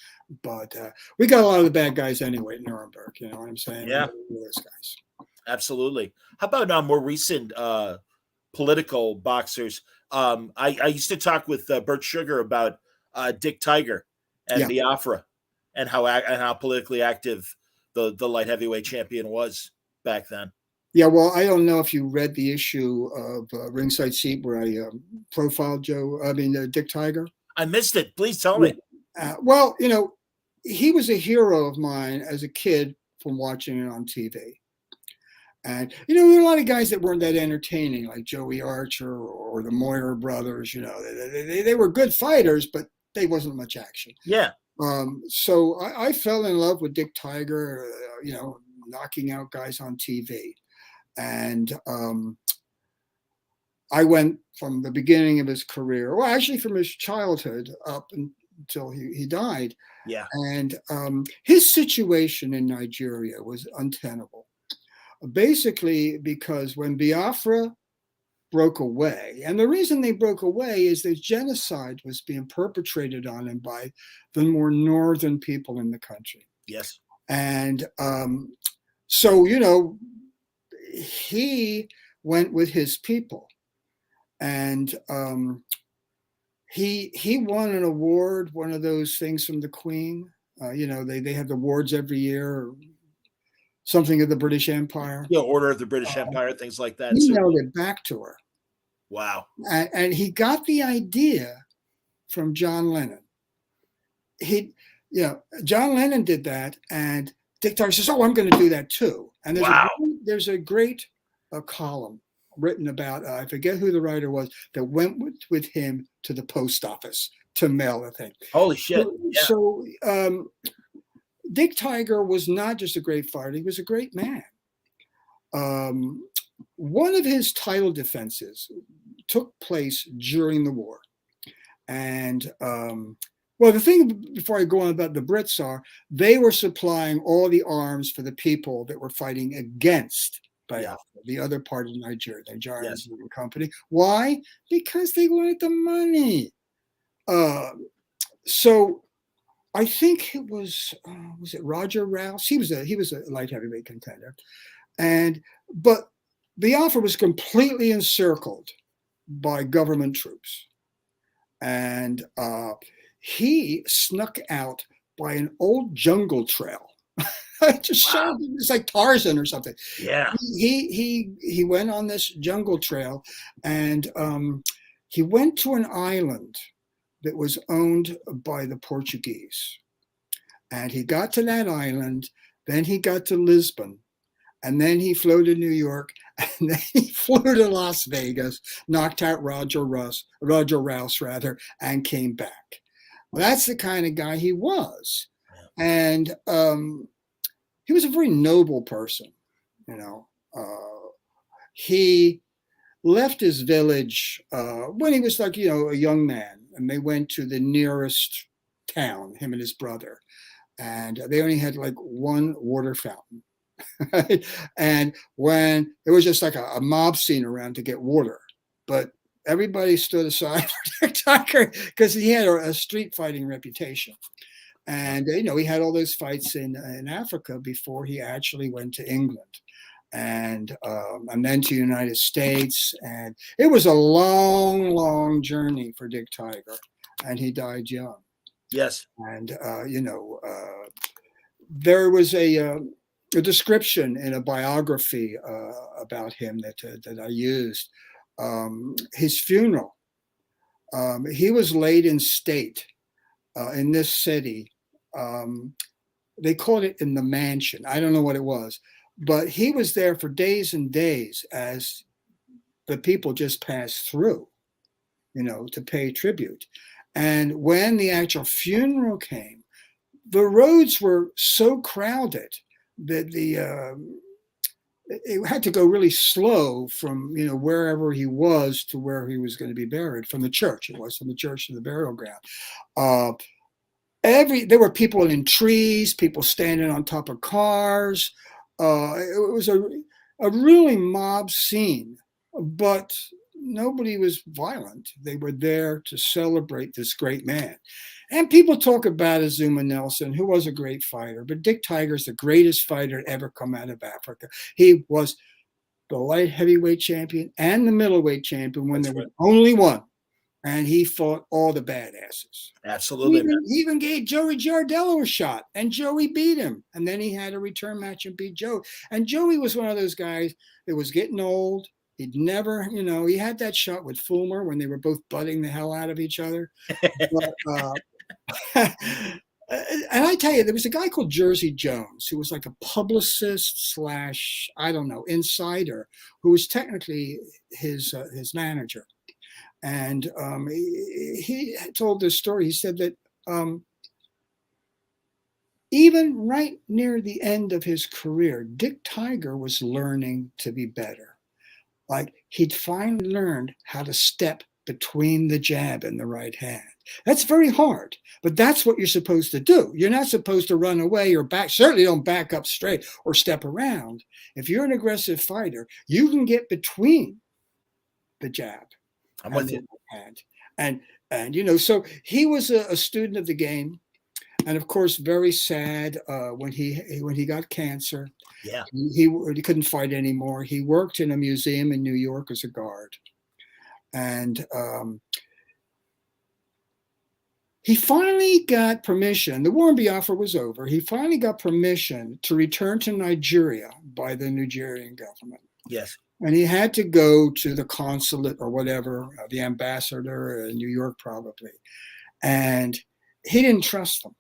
But we got a lot of the bad guys anyway at Nuremberg. You know what I'm saying? Yeah. Those guys. Absolutely. How about more recent political boxers? I used to talk with Bert Sugar about Dick Tiger and Biafra, and how politically active the light heavyweight champion was back then. Yeah, well, I don't know if you read the issue of Ringside Seat where I profiled Dick Tiger. I missed it. Please tell me. Well, he was a hero of mine as a kid from watching it on TV. And, there were a lot of guys that weren't that entertaining, like Joey Archer or the Moyer brothers. They were good fighters, but they wasn't much action. Yeah. So I fell in love with Dick Tiger, knocking out guys on TV. And I went from the beginning of his career, well, actually from his childhood up until he died. Yeah. And his situation in Nigeria was untenable. Basically, because when Biafra broke away, and the reason they broke away is that genocide was being perpetrated on him by the more northern people in the country. Yes. And so, he went with his people, and he won an award, one of those things from the Queen. They have awards every year, something of the British Empire. Yeah, Order of the British Empire, things like that. He mailed it back to her. Wow. And he got the idea from John Lennon. John Lennon did that, and Dick Tiger says, "Oh, I'm going to do that too." And there's a great column written about, I forget who the writer was, that went with him to the post office to mail the thing. Holy shit. So Dick Tiger was not just a great fighter, he was a great man. One of his title defenses took place during the war. And the thing before I go on about the Brits they were supplying all the arms for the people that were fighting against Biafra, the other part of Nigeria, the Nigerian company. Why? Because they wanted the money. So I think it was it Roger Rouse? He was a light heavyweight contender, but Biafra was completely encircled by government troops, and he snuck out by an old jungle trail. It's like Tarzan or something. Yeah. He went on this jungle trail, and he went to an island that was owned by the Portuguese. And he got to that island, then he got to Lisbon, And then he flew to New York, and then he flew to Las Vegas, knocked out Roger Rouse rather, and came back. Well, that's the kind of guy he was. And he was a very noble person, you know. He left his village when he was like, you know, a young man, and they went to the nearest town, him and his brother. And they only had like one water fountain. And when it was just like a mob scene around to get water, but everybody stood aside for Dick Tiger because he had a street fighting reputation. And you know, he had all those fights in Africa before he actually went to England, and then to the United States. And it was a long, long journey for Dick Tiger, and he died young. Yes. And you know, there was a description in a biography about him that I used. His funeral. He was laid in state in this city. They called it in the mansion. I don't know what it was, but he was there for days and days as the people just passed through, you know, to pay tribute. And when the actual funeral came, the roads were so crowded that it had to go really slow from, you know, wherever he was to where he was going to be buried, from the church. It was from the church to the burial ground. There were people in trees, people standing on top of cars. It was a really mob scene, but nobody was violent. They were there to celebrate this great man. And people talk about Azuma Nelson, who was a great fighter, but Dick Tiger's the greatest fighter to ever come out of Africa. He was the light heavyweight champion and the middleweight champion when there was only one. And he fought all the badasses. Absolutely. He even gave Joey Giardello a shot, and Joey beat him. And then he had a return match and beat Joey. And Joey was one of those guys that was getting old. He'd never, you know, he had that shot with Fulmer when they were both butting the hell out of each other. But, and I tell you, there was a guy called Jersey Jones who was like a publicist / I don't know, insider, who was technically his manager. And he told this story. He said that even right near the end of his career, Dick Tiger was learning to be better. Like he'd finally learned how to step between the jab and the right hand. That's very hard, but that's what you're supposed to do. You're not supposed to run away or back. Certainly don't back up straight or step around. If you're an aggressive fighter, you can get between the jab. I'm with you. And you know, so he was a student of the game, and of course, very sad when he got cancer. Yeah, he couldn't fight anymore. He worked in a museum in New York as a guard, and he finally got permission. The war in Biafra was over. He finally got permission to return to Nigeria by the Nigerian government. Yes. And he had to go to the consulate or whatever, the ambassador in New York probably. And he didn't trust them.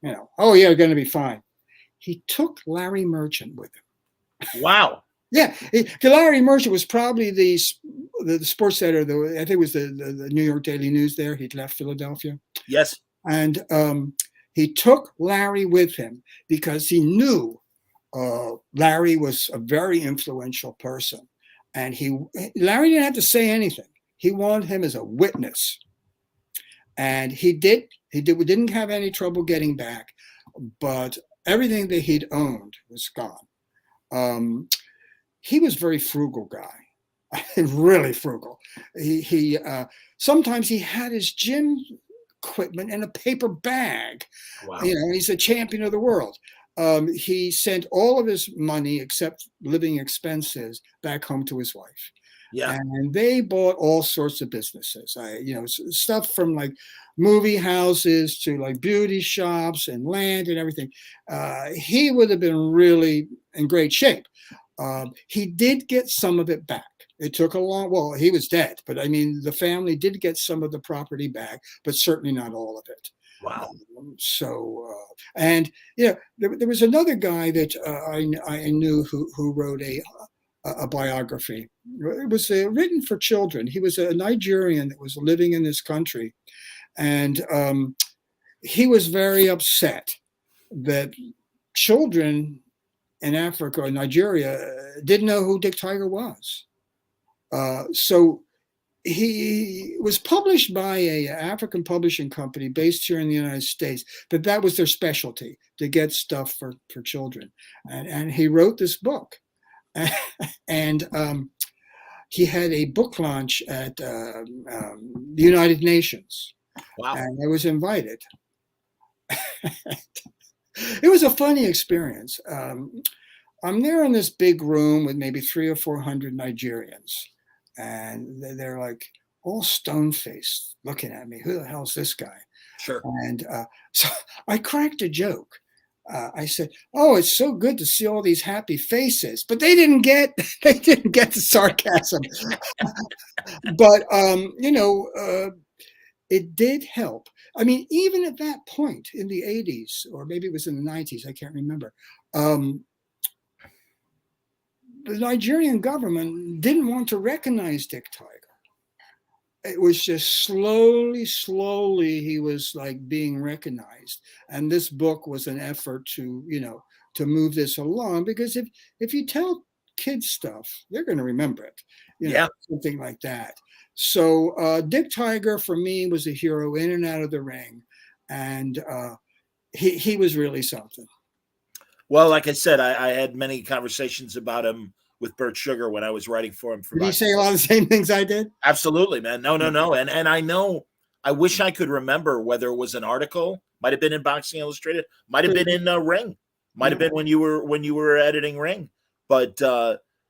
You know, oh, yeah, going to be fine. He took Larry Merchant with him. Wow. Yeah. Larry Merchant was probably the sports editor, I think it was the New York Daily News there. He'd left Philadelphia. Yes. And he took Larry with him because he knew Larry was a very influential person, and Larry didn't have to say anything. He wanted him as a witness, and he didn't have any trouble getting back, but everything that he'd owned was gone. He was a very frugal guy, really frugal. He sometimes he had his gym equipment in a paper bag. Wow. You know, he's a champion of the world. He sent all of his money except living expenses back home to his wife. Yeah. And they bought all sorts of businesses. You know, stuff from like movie houses to like beauty shops and land and everything. He would have been really in great shape. He did get some of it back. It took a long, well, he was dead, but I mean, the family did get some of the property back, but certainly not all of it. Wow. And there was another guy that I knew who wrote a biography. It was written for children. He was a Nigerian that was living in this country, and he was very upset that children in Africa or Nigeria didn't know who Dick Tiger was. So he was published by a African publishing company based here in the United States, but that was their specialty, to get stuff for children. And he wrote this book. And he had a book launch at the United Nations. Wow. And I was invited. It was a funny experience. I'm there in this big room with maybe 300 or 400 Nigerians. And they're like all stone-faced looking at me. Who the hell's this guy? Sure. And so I cracked a joke. I said, "Oh, it's so good to see all these happy faces," but they didn't get the sarcasm. But it did help. I mean, even at that point in the 80s, or maybe it was in the 90s, I can't remember. The Nigerian government didn't want to recognize Dick Tiger. It was just slowly he was like being recognized. And this book was an effort to move this along, because if you tell kids stuff, they're going to remember it, something like that. So Dick Tiger for me was a hero in and out of the ring. And he was really something. Well, like I said, I had many conversations about him with Bert Sugar when I was writing for him. Did he say a lot of the same things I did? Absolutely, man. No. And I know, I wish I could remember whether it was an article, might have been in Boxing Illustrated, might have been in Ring, might have been when you were editing Ring. But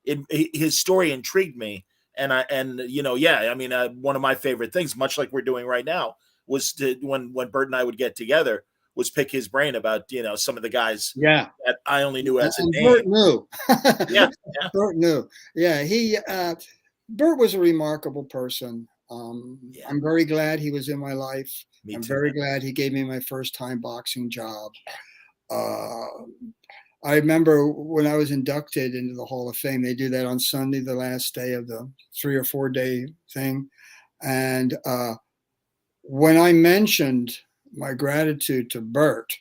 his story intrigued me. And one of my favorite things, much like we're doing right now, was when Bert and I would get together, was pick his brain about some of the guys that I only knew as a name. Bert knew. Yeah. Bert knew. Yeah, Bert was a remarkable person. I'm very glad he was in my life. I'm very glad he gave me my first time boxing job. I remember when I was inducted into the Hall of Fame, they do that on Sunday, the last day of the 3 or 4 day thing. And when I mentioned my gratitude to Bert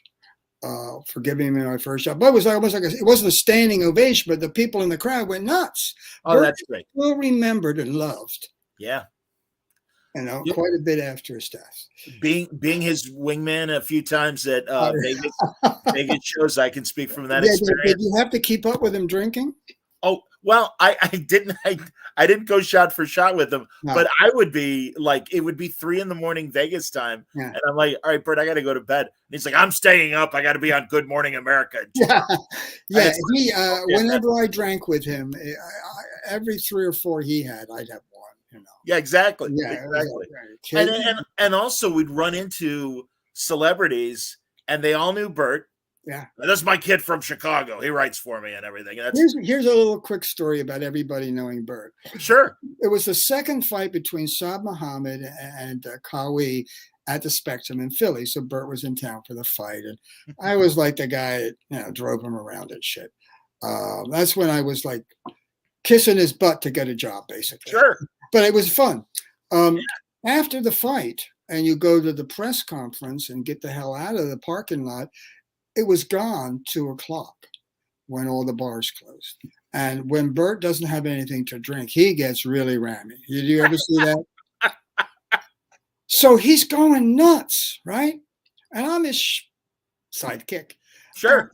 for giving me my first job, but it was almost like it wasn't a standing ovation, but the people in the crowd went nuts. Oh, Bert that's great. Still remembered and loved. Yeah. Quite a bit after his death. Being his wingman a few times at Vegas shows, I can speak from that experience. Did you have to keep up with him drinking? Oh, well, I didn't. I didn't go shot for shot with him, but I would be like, it would be 3 a.m. Vegas time, and I'm like, "All right, Bert, I got to go to bed." And he's like, "I'm staying up. I got to be on Good Morning America." Whenever I drank with him, every 3 or 4 he had, I'd have one. Yeah, exactly. Yeah, exactly. And also we'd run into celebrities, and they all knew Bert. Yeah, that's my kid from Chicago. He writes for me and everything. Here's a little quick story about everybody knowing Bert. Sure. It was the second fight between Saad Muhammad and Kawi at the Spectrum in Philly. So Bert was in town for the fight, and I was like the guy that drove him around and shit. That's when I was like kissing his butt to get a job, basically. Sure. But it was fun. After the fight, and you go to the press conference and get the hell out of the parking lot, it was gone 2:00 when all the bars closed. And when Bert doesn't have anything to drink, he gets really rammy. Did you ever see that? So he's going nuts, right? And I'm his sidekick. Sure.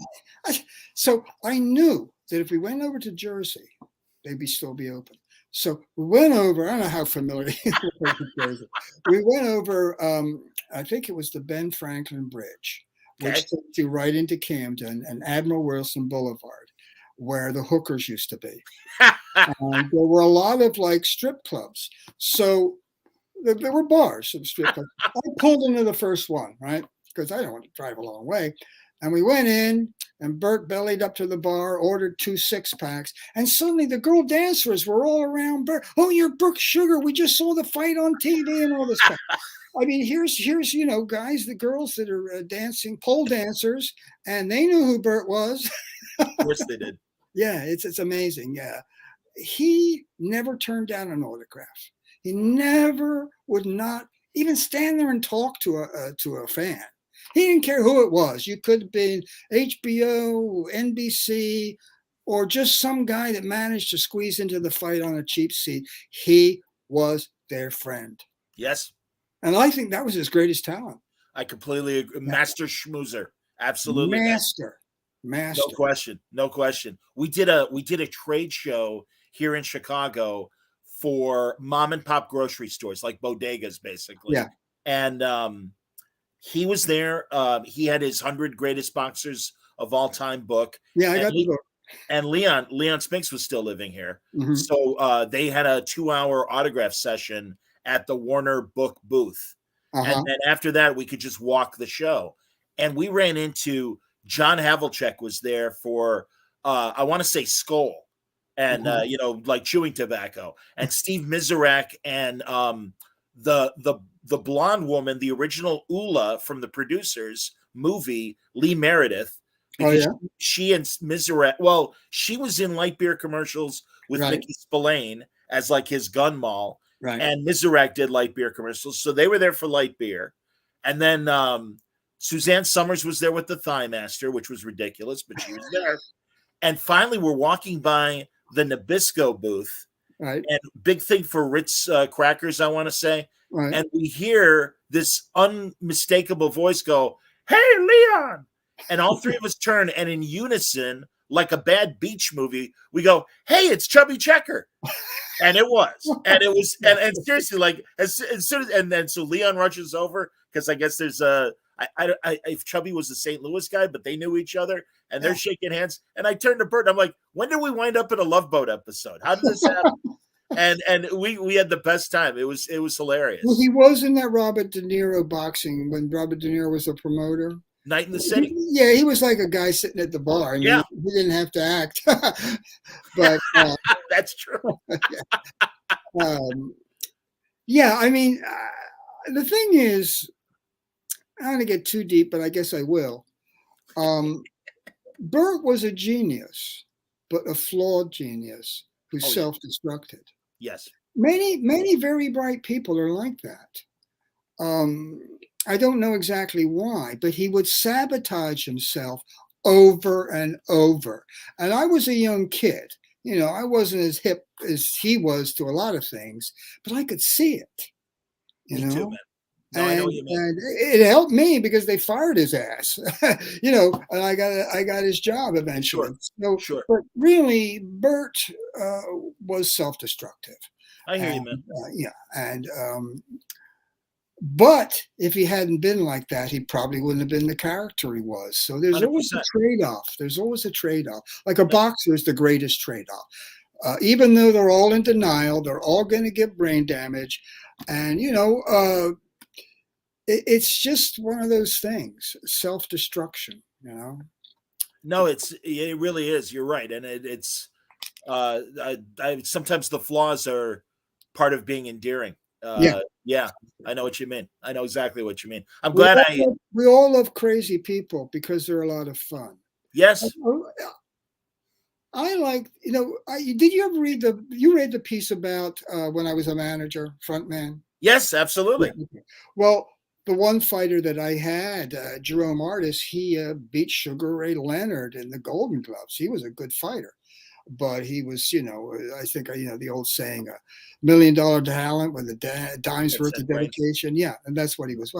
So I knew that if we went over to Jersey, they'd still be open. So we went over, I don't know how familiar with Jersey. We went over, I think it was the Ben Franklin Bridge, which takes you right into Camden and Admiral Wilson Boulevard, where the hookers used to be. And there were a lot of like strip clubs. So there were bars and strip clubs. I pulled into the first one, right? Because I don't want to drive a long way. And we went in, And Bert bellied up to the bar, ordered 2 6-packs, and suddenly the girl dancers were all around Bert. Oh, you're Brooke Sugar. We just saw the fight on TV and all this stuff. I mean, here's guys, the girls that are dancing, pole dancers, and they knew who Bert was. Of course they did. Yeah, it's amazing. Yeah, he never turned down an autograph. He never would not even stand there and talk to a fan. He didn't care who it was. You could have been HBO, NBC, or just some guy that managed to squeeze into the fight on a cheap seat. He was their friend. Yes. And I think that was his greatest talent. I completely agree. Master schmoozer. Absolutely. Master. No question. No question. We did a trade show here in Chicago for mom and pop grocery stores, like bodegas, basically. Yeah. And he was there. He had his 100 Greatest Boxers of All Time book. Yeah, I got the book. And Leon Spinks was still living here. Mm-hmm. So they had a 2-hour autograph session at the Warner Book booth. And then after that, we could just walk the show. And we ran into John Havlicek was there for, I want to say Skoal and, like chewing tobacco. And Steve Miserak and the blonde woman, the original Ula from the Producers movie, Lee Meredith. Because she and Miserak, well, she was in light beer commercials with Mickey Spillane as like his gun mall. Right. And Miserak did light beer commercials. So they were there for light beer. And then Suzanne Summers was there with the Thigh Master, which was ridiculous, but she was there. And finally, we're walking by the Nabisco booth. Right. And big thing for Ritz crackers, I want to say. Right. And we hear this unmistakable voice go, "Hey, Leon." And all three of us turn, and in unison, like a bad beach movie, we go, "Hey, it's Chubby Checker." And it was, and seriously, like as soon as, and then so Leon rushes over because I guess there's if Chubby was a St. Louis guy, but they knew each other, and they're shaking hands. And I turned to Bert, and I'm like, "When did we wind up in a Love Boat episode? How did this happen?" and we had the best time. It was hilarious. Well, he was in that Robert De Niro boxing when Robert De Niro was a promoter. Night in the City. Yeah, he was like a guy sitting at the bar. I mean, he didn't have to act. But that's true. I mean, the thing is, I don't want to get too deep, but I guess I will. Bert was a genius, but a flawed genius who self-destructed. Yes. Many very bright people are like that. I don't know exactly why, but he would sabotage himself over and over. And I was a young kid. You know, I wasn't as hip as he was to a lot of things, but I could see it. You know? Too, man. No, I know what you mean. And it helped me because they fired his ass. And I got his job eventually. Sure. But really, Bert was self-destructive. I hear you, man. But if he hadn't been like that, he probably wouldn't have been the character he was. So there's 100%. Always a trade-off. There's always a trade-off. Like a boxer is the greatest trade-off. Even though they're all in denial, they're all going to get brain damage. And, it's just one of those things, self-destruction, No, it really is. You're right. And it's sometimes the flaws are part of being endearing. Yeah, I know what you mean. I know exactly what you mean. I'm glad we all love crazy people because they're a lot of fun. Yes. I like, did you ever read the piece about when I was a manager, front man? Yes, absolutely. Yeah. Well, the one fighter that I had, Jerome Artis, he beat Sugar Ray Leonard in the Golden Gloves. He was a good fighter. But he was, I think, the old saying, $1 million talent with a dime's worth of dedication. Right. Yeah, and that's what he was.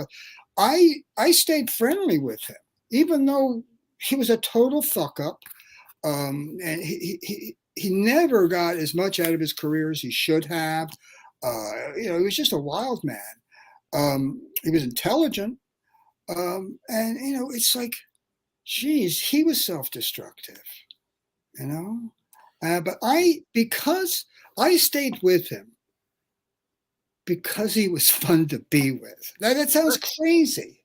I stayed friendly with him, even though he was a total fuck up. And he never got as much out of his career as he should have. He was just a wild man. He was intelligent. And, it's like, geez, he was self-destructive, But because I stayed with him because he was fun to be with. Now that sounds crazy,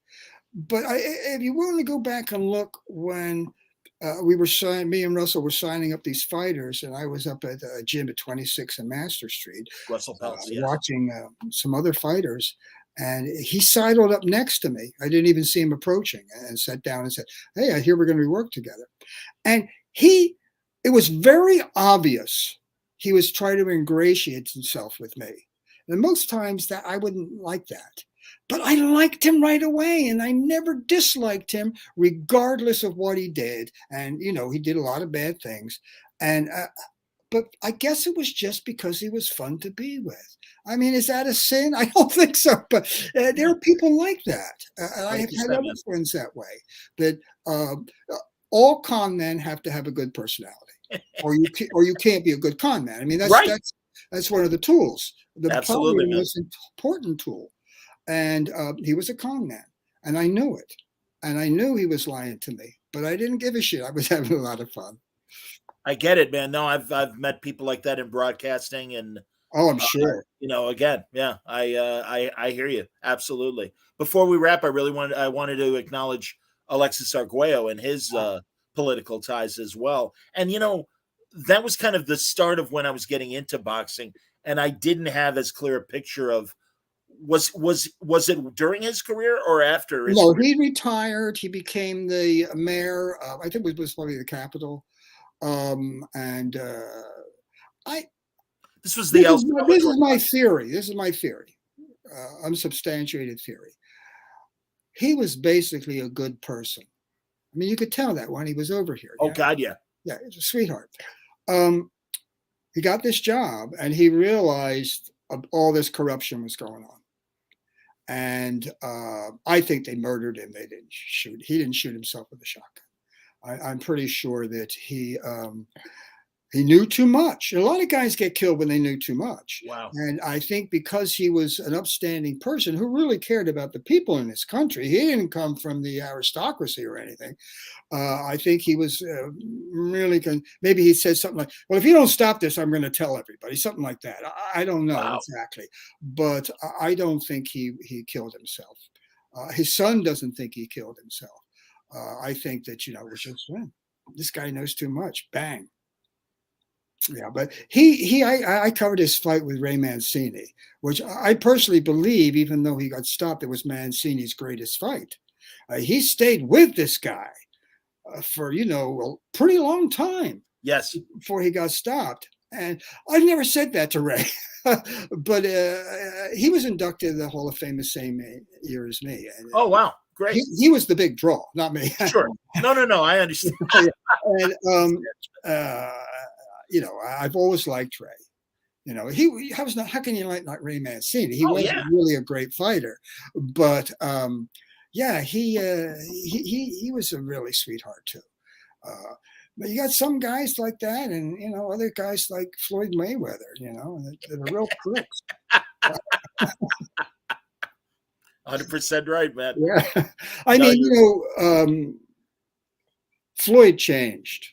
but if you want to go back and look when me and Russell were signing up these fighters, and I was up at a gym at 26 and Master Street, Russell Peltz, yes. watching some other fighters. And he sidled up next to me. I didn't even see him approaching, and sat down and said, "Hey, I hear we're going to work together." And it was very obvious he was trying to ingratiate himself with me. And most times that I wouldn't like that. But I liked him right away, and I never disliked him, regardless of what he did. And, he did a lot of bad things. And but I guess it was just because he was fun to be with. I mean, is that a sin? I don't think so. But there are people like that. And I have had other friends that way. That all con men have to have a good personality, or you can't be a good con man. I mean, that's one of the tools. The Absolutely, most important tool. And he was a con man, and I knew it. And I knew he was lying to me, but I didn't give a shit. I was having a lot of fun. I get it, man. No, I've met people like that in broadcasting, and I'm sure. Again, yeah, I hear you absolutely. Before we wrap, I wanted to acknowledge Alexis Arguello and his political ties as well. And that was kind of the start of when I was getting into boxing, and I didn't have as clear a picture of was it during his career or after his career? He retired. He became the mayor. I think it was probably the capital. This was this is my theory. This is my theory. Unsubstantiated theory. He was basically a good person. I mean, you could tell that when he was over here. Oh, God, yeah. Yeah, he's a sweetheart. He got this job, and he realized all this corruption was going on. And I think they murdered him. They didn't shoot. He didn't shoot himself with a shotgun. I'm pretty sure that he knew too much. A lot of guys get killed when they knew too much. Wow. And I think because he was an upstanding person who really cared about the people in this country, he didn't come from the aristocracy or anything. I think he was really maybe he said something like, "Well, if you don't stop this, I'm going to tell everybody," something like that. I don't know exactly, but I don't think he killed himself. His son doesn't think he killed himself. I think that it was just this guy knows too much. Bang. Yeah, but I covered his fight with Ray Mancini, which I personally believe, even though he got stopped, it was Mancini's greatest fight. He stayed with this guy for a pretty long time. Yes, before he got stopped, and I never said that to Ray, but he was inducted in the Hall of Fame the same year as me. And, oh wow, great! He was the big draw, not me. Sure, no, I understand. And I've always liked Ray. How can you like Ray Mancini? He wasn't really a great fighter, but he was a really sweetheart too. But you got some guys like that, and other guys like Floyd Mayweather, that are real crooks. 100% right, man. Yeah, I mean, Floyd changed.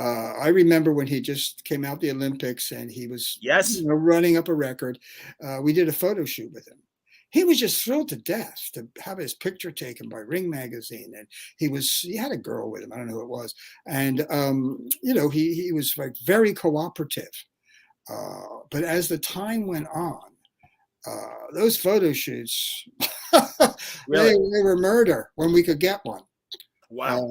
I remember when he just came out the Olympics and he was running up a record. We did a photo shoot with him. He was just thrilled to death to have his picture taken by Ring magazine, and he had a girl with him. I don't know who it was, and he was like very cooperative. But as the time went on, those photo shoots really? they were murder when we could get one. Wow.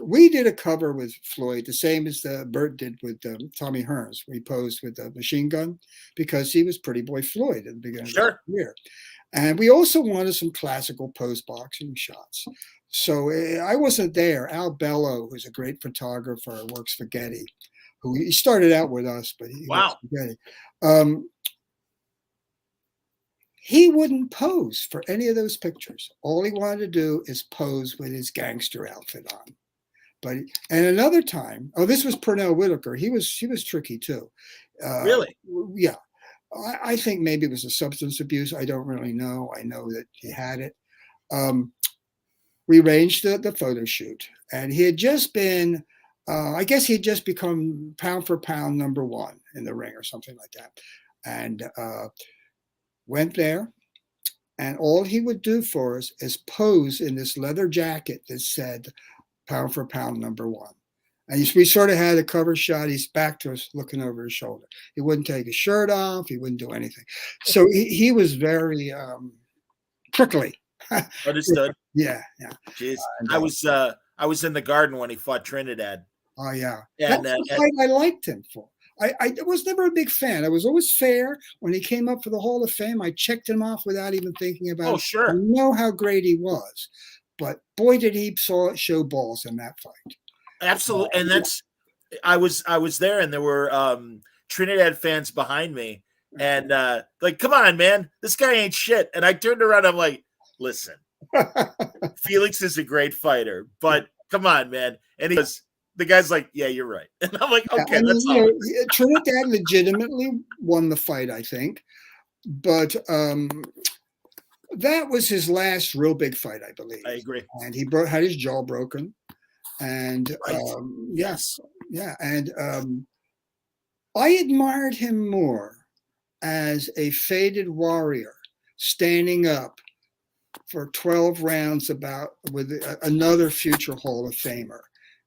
We did a cover with Floyd, the same as Bert did with Tommy Hearns. We posed with a machine gun because he was Pretty Boy Floyd at the beginning of the year. And we also wanted some classical post boxing shots. So I wasn't there. Al Bello, who's a great photographer, works for Getty, he started out with us, but he works for Getty. He wouldn't pose for any of those pictures. All he wanted to do is pose with his gangster outfit on. And another time, this was Pernell Whitaker. He was tricky too. Really? Yeah. I think maybe it was a substance abuse. I don't really know. I know that he had it. We arranged the photo shoot, and he had just been, I guess he had just become pound for pound number one in the ring or something like that. And went there, and all he would do for us is pose in this leather jacket that said pound for pound #1. And we sort of had a cover shot. He's back to us, looking over his shoulder. He wouldn't take his shirt off. He wouldn't do anything. So he was very prickly. Understood. Yeah. Jeez, And, I was in the Garden when he fought Trinidad. oh yeah, And that's the fight I liked him for. I was never a big fan. I was always fair. When he came up for the Hall of Fame, I checked him off without even thinking about oh it. sure, I know how great he was, but boy, did he show balls in that fight. absolutely. And that's I was there, and there were Trinidad fans behind me, and like, come on, man, this guy ain't shit. And I turned around, I'm like, listen, Felix is a great fighter, but come on, man. And the guy's like, yeah, you're right. And I'm like, okay, and, that's all. Trinidad legitimately won the fight, I think, but that was his last real big fight, I believe. I agree. And he had his jaw broken, and Right. yes, yeah, and I admired him more as a faded warrior standing up for 12 rounds with another future Hall of Famer.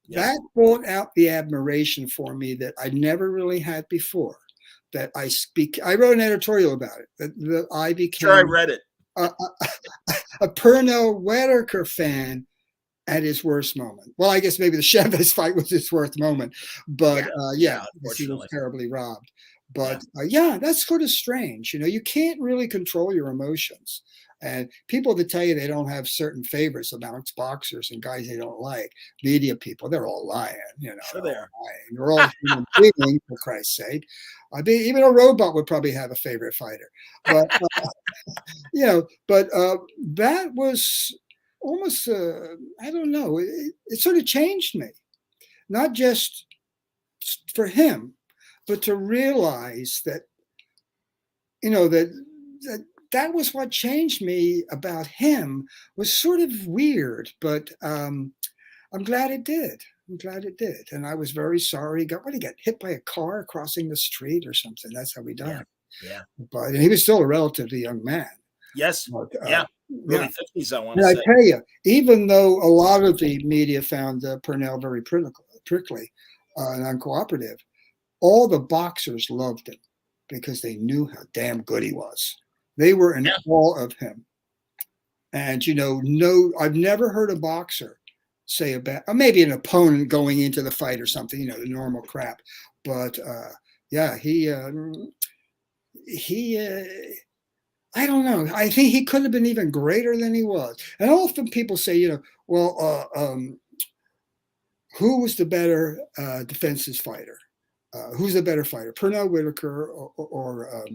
Yeah. That brought out the admiration for me that I never really had before. That I wrote an editorial about it. That I became. Sure, I read it. A Pernell Whitaker fan at his worst moment. Well, I guess maybe the Chavez fight was his worst moment, but yeah, he was terribly robbed. But yeah, that's sort of strange. You can't really control your emotions. And people that tell you they don't have certain favorites amongst boxers and guys they don't like, media people, they're all lying. Sure they are. They're all human beings, for Christ's sake. Even a robot would probably have a favorite fighter. But that was almost I don't know. It sort of changed me, not just for him, but to realize that that was what changed me about him. Was sort of weird, but I'm glad it did. And I was very sorry. He got hit by a car crossing the street or something. That's how he died. Yeah. But he was still a relatively young man. Yes. But, early 50s, I want to and say. I tell you, even though a lot of the media found Pernell very prickly and uncooperative, all the boxers loved him because they knew how damn good he was. They were in awe of him. And, I've never heard a boxer say about, maybe an opponent going into the fight or something, the normal crap. But, he I don't know. I think he could have been even greater than he was. And often people say, who was the better defensive fighter? Who's the better fighter, Pernell Whitaker or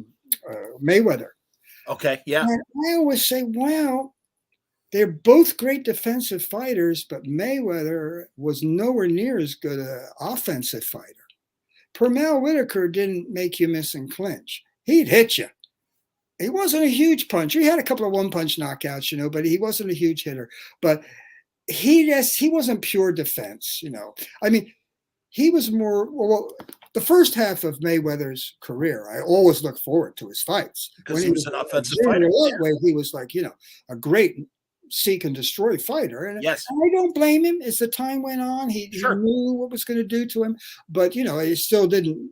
Mayweather? Okay, yeah. And I always say, well, they're both great defensive fighters, but Mayweather was nowhere near as good an offensive fighter. Pernell Whitaker didn't make you miss and clinch. He'd hit you. He wasn't a huge puncher. He had a couple of one-punch knockouts, but he wasn't a huge hitter. But he wasn't pure defense, I mean, he was more, the first half of Mayweather's career, I always look forward to his fights. Because he was an offensive fighter. He was like, a great seek and destroy fighter. And yes. I don't blame him. As the time went on, he knew what was going to do to him. But, it still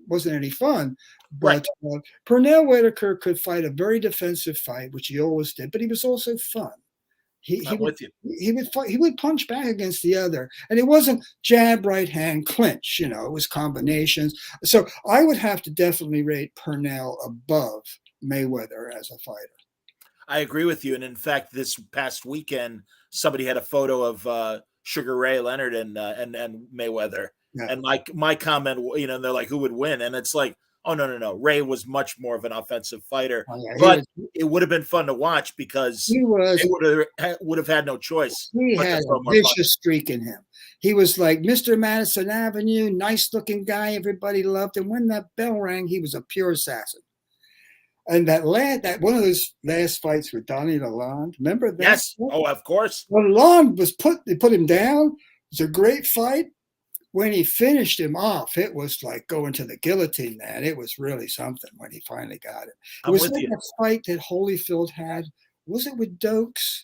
wasn't any fun. But Pernell Whitaker could fight a very defensive fight, which he always did, but he was also fun. I'm with you. He would fight, he would punch back against the other. And it wasn't jab, right hand, clinch, it was combinations. So I would have to definitely rate Pernell above Mayweather as a fighter. I agree with you. And in fact, this past weekend, somebody had a photo of Sugar Ray Leonard and Mayweather. Yeah. And my comment, they're like, who would win? And it's like, oh, no. Ray was much more of an offensive fighter, but it would have been fun to watch because he would have had no choice. He had a vicious streak in him. He was like Mr. Madison Avenue, nice-looking guy. Everybody loved him. When that bell rang, he was a pure assassin. And that one of those last fights with Donnie Lalonde, remember that? Yes. Oh, of course. When Lalonde they put him down. It was a great fight. When he finished him off, it was like going to the guillotine, man. It was really something when he finally got it. It was like a fight that Holyfield had. Was it with Dokes?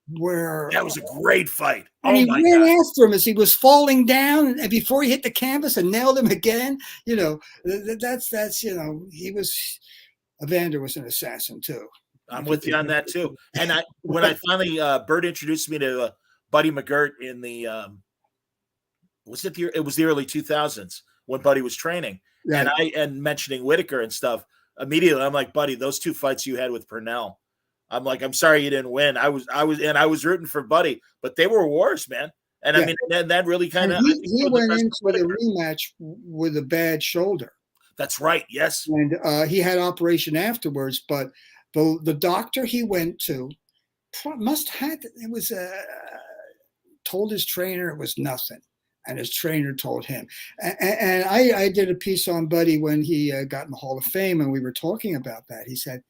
where That was a great fight. and Oh he my ran God. after him as he was falling down, and before he hit the canvas and nailed him again. That's Evander was an assassin too. I'm with you on that too. And when I finally, Bert introduced me to Buddy McGirt in the, it was the early 2000s when Buddy was training, Right. and mentioning Whitaker and stuff. Immediately, I'm like, Buddy, those two fights you had with Purnell. I'm like, I'm sorry you didn't win. I was rooting for Buddy, but they were wars, man. And I mean, and that really kind of he went into the rematch with a bad shoulder. That's right. Yes. And he had operation afterwards, but the doctor he went to told his trainer it was nothing, and his trainer told him. And I did a piece on Buddy when he got in the Hall of Fame, and we were talking about that. He said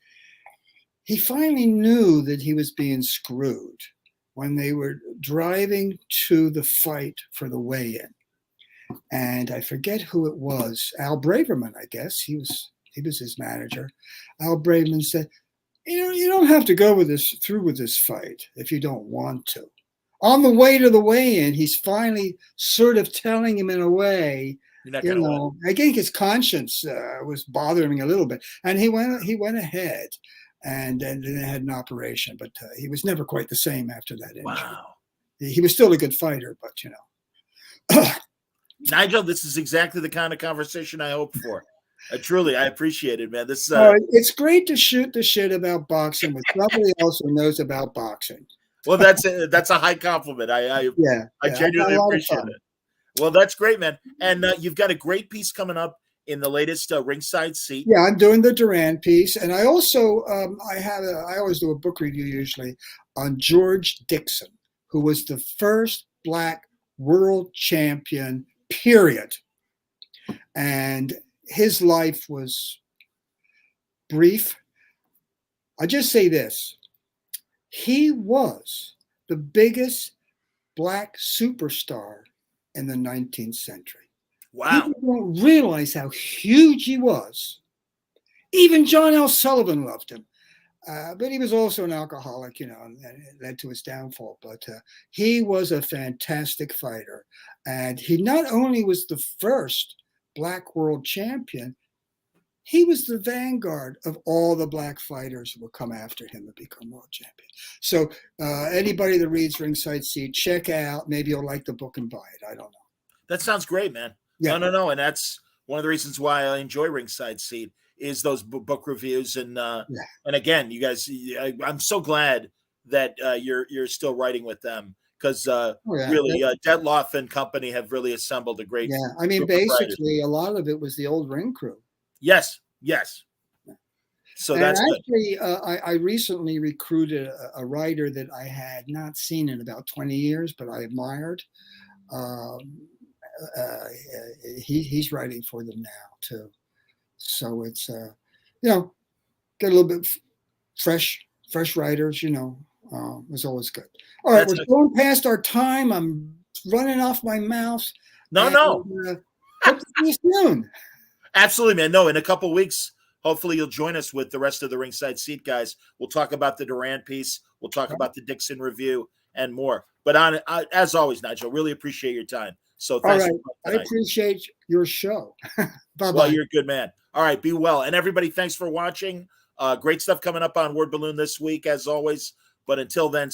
he finally knew that he was being screwed when they were driving to the fight for the weigh-in. And I forget who it was. Al Braverman, I guess. He was his manager. Al Braverman said, you don't have to go through with this fight if you don't want to. On the way to the weigh-in, he's finally sort of telling him in a way, I think his conscience was bothering him a little bit. And he went ahead and then had an operation, but he was never quite the same after that injury. Wow. He was still a good fighter, but Nigel, this is exactly the kind of conversation I hoped for. Truly, I appreciate it, man. This it's great to shoot the shit about boxing with somebody else who knows about boxing. Well, that's a high compliment. I genuinely appreciate it. Well, that's great, man. And you've got a great piece coming up in the latest Ringside Seat. Yeah, I'm doing the Duran piece, and I also I always do a book review usually on George Dixon, who was the first Black world champion, period. And his life was brief. I just say this. He was the biggest Black superstar in the 19th century. Wow. People don't realize how huge he was. Even John L. Sullivan loved him. But he was also an alcoholic, and it led to his downfall. But he was a fantastic fighter. And he not only was the first Black world champion, he was the vanguard of all the Black fighters who would come after him and become world champion. So anybody that reads Ringside Seat, check out. Maybe you'll like the book and buy it. I don't know. That sounds great, man. Yeah. No. And that's one of the reasons why I enjoy Ringside Seat is those book reviews. And again, you guys, I'm so glad that you're still writing with them because really Detloff and company have really assembled a great. Yeah, I mean, basically a lot of it was the old ring crew. Yes. So and that's actually, I recently recruited a writer that I had not seen in about 20 years, but I admired. He's writing for them now too. So it's get a little bit fresh writers, was always good. All right, we're going past our time. I'm running off my mouth. No. Hope to see you soon. Absolutely, man. No, in a couple of weeks, hopefully you'll join us with the rest of the Ringside Seat guys. We'll talk about the Duran piece. We'll talk about the Dixon review and more. But as always, Nigel, really appreciate your time. So thanks. All right. I appreciate your show. Bye-bye. Well, you're a good man. All right, be well. And everybody, thanks for watching. Great stuff coming up on Word Balloon this week, as always. But until then,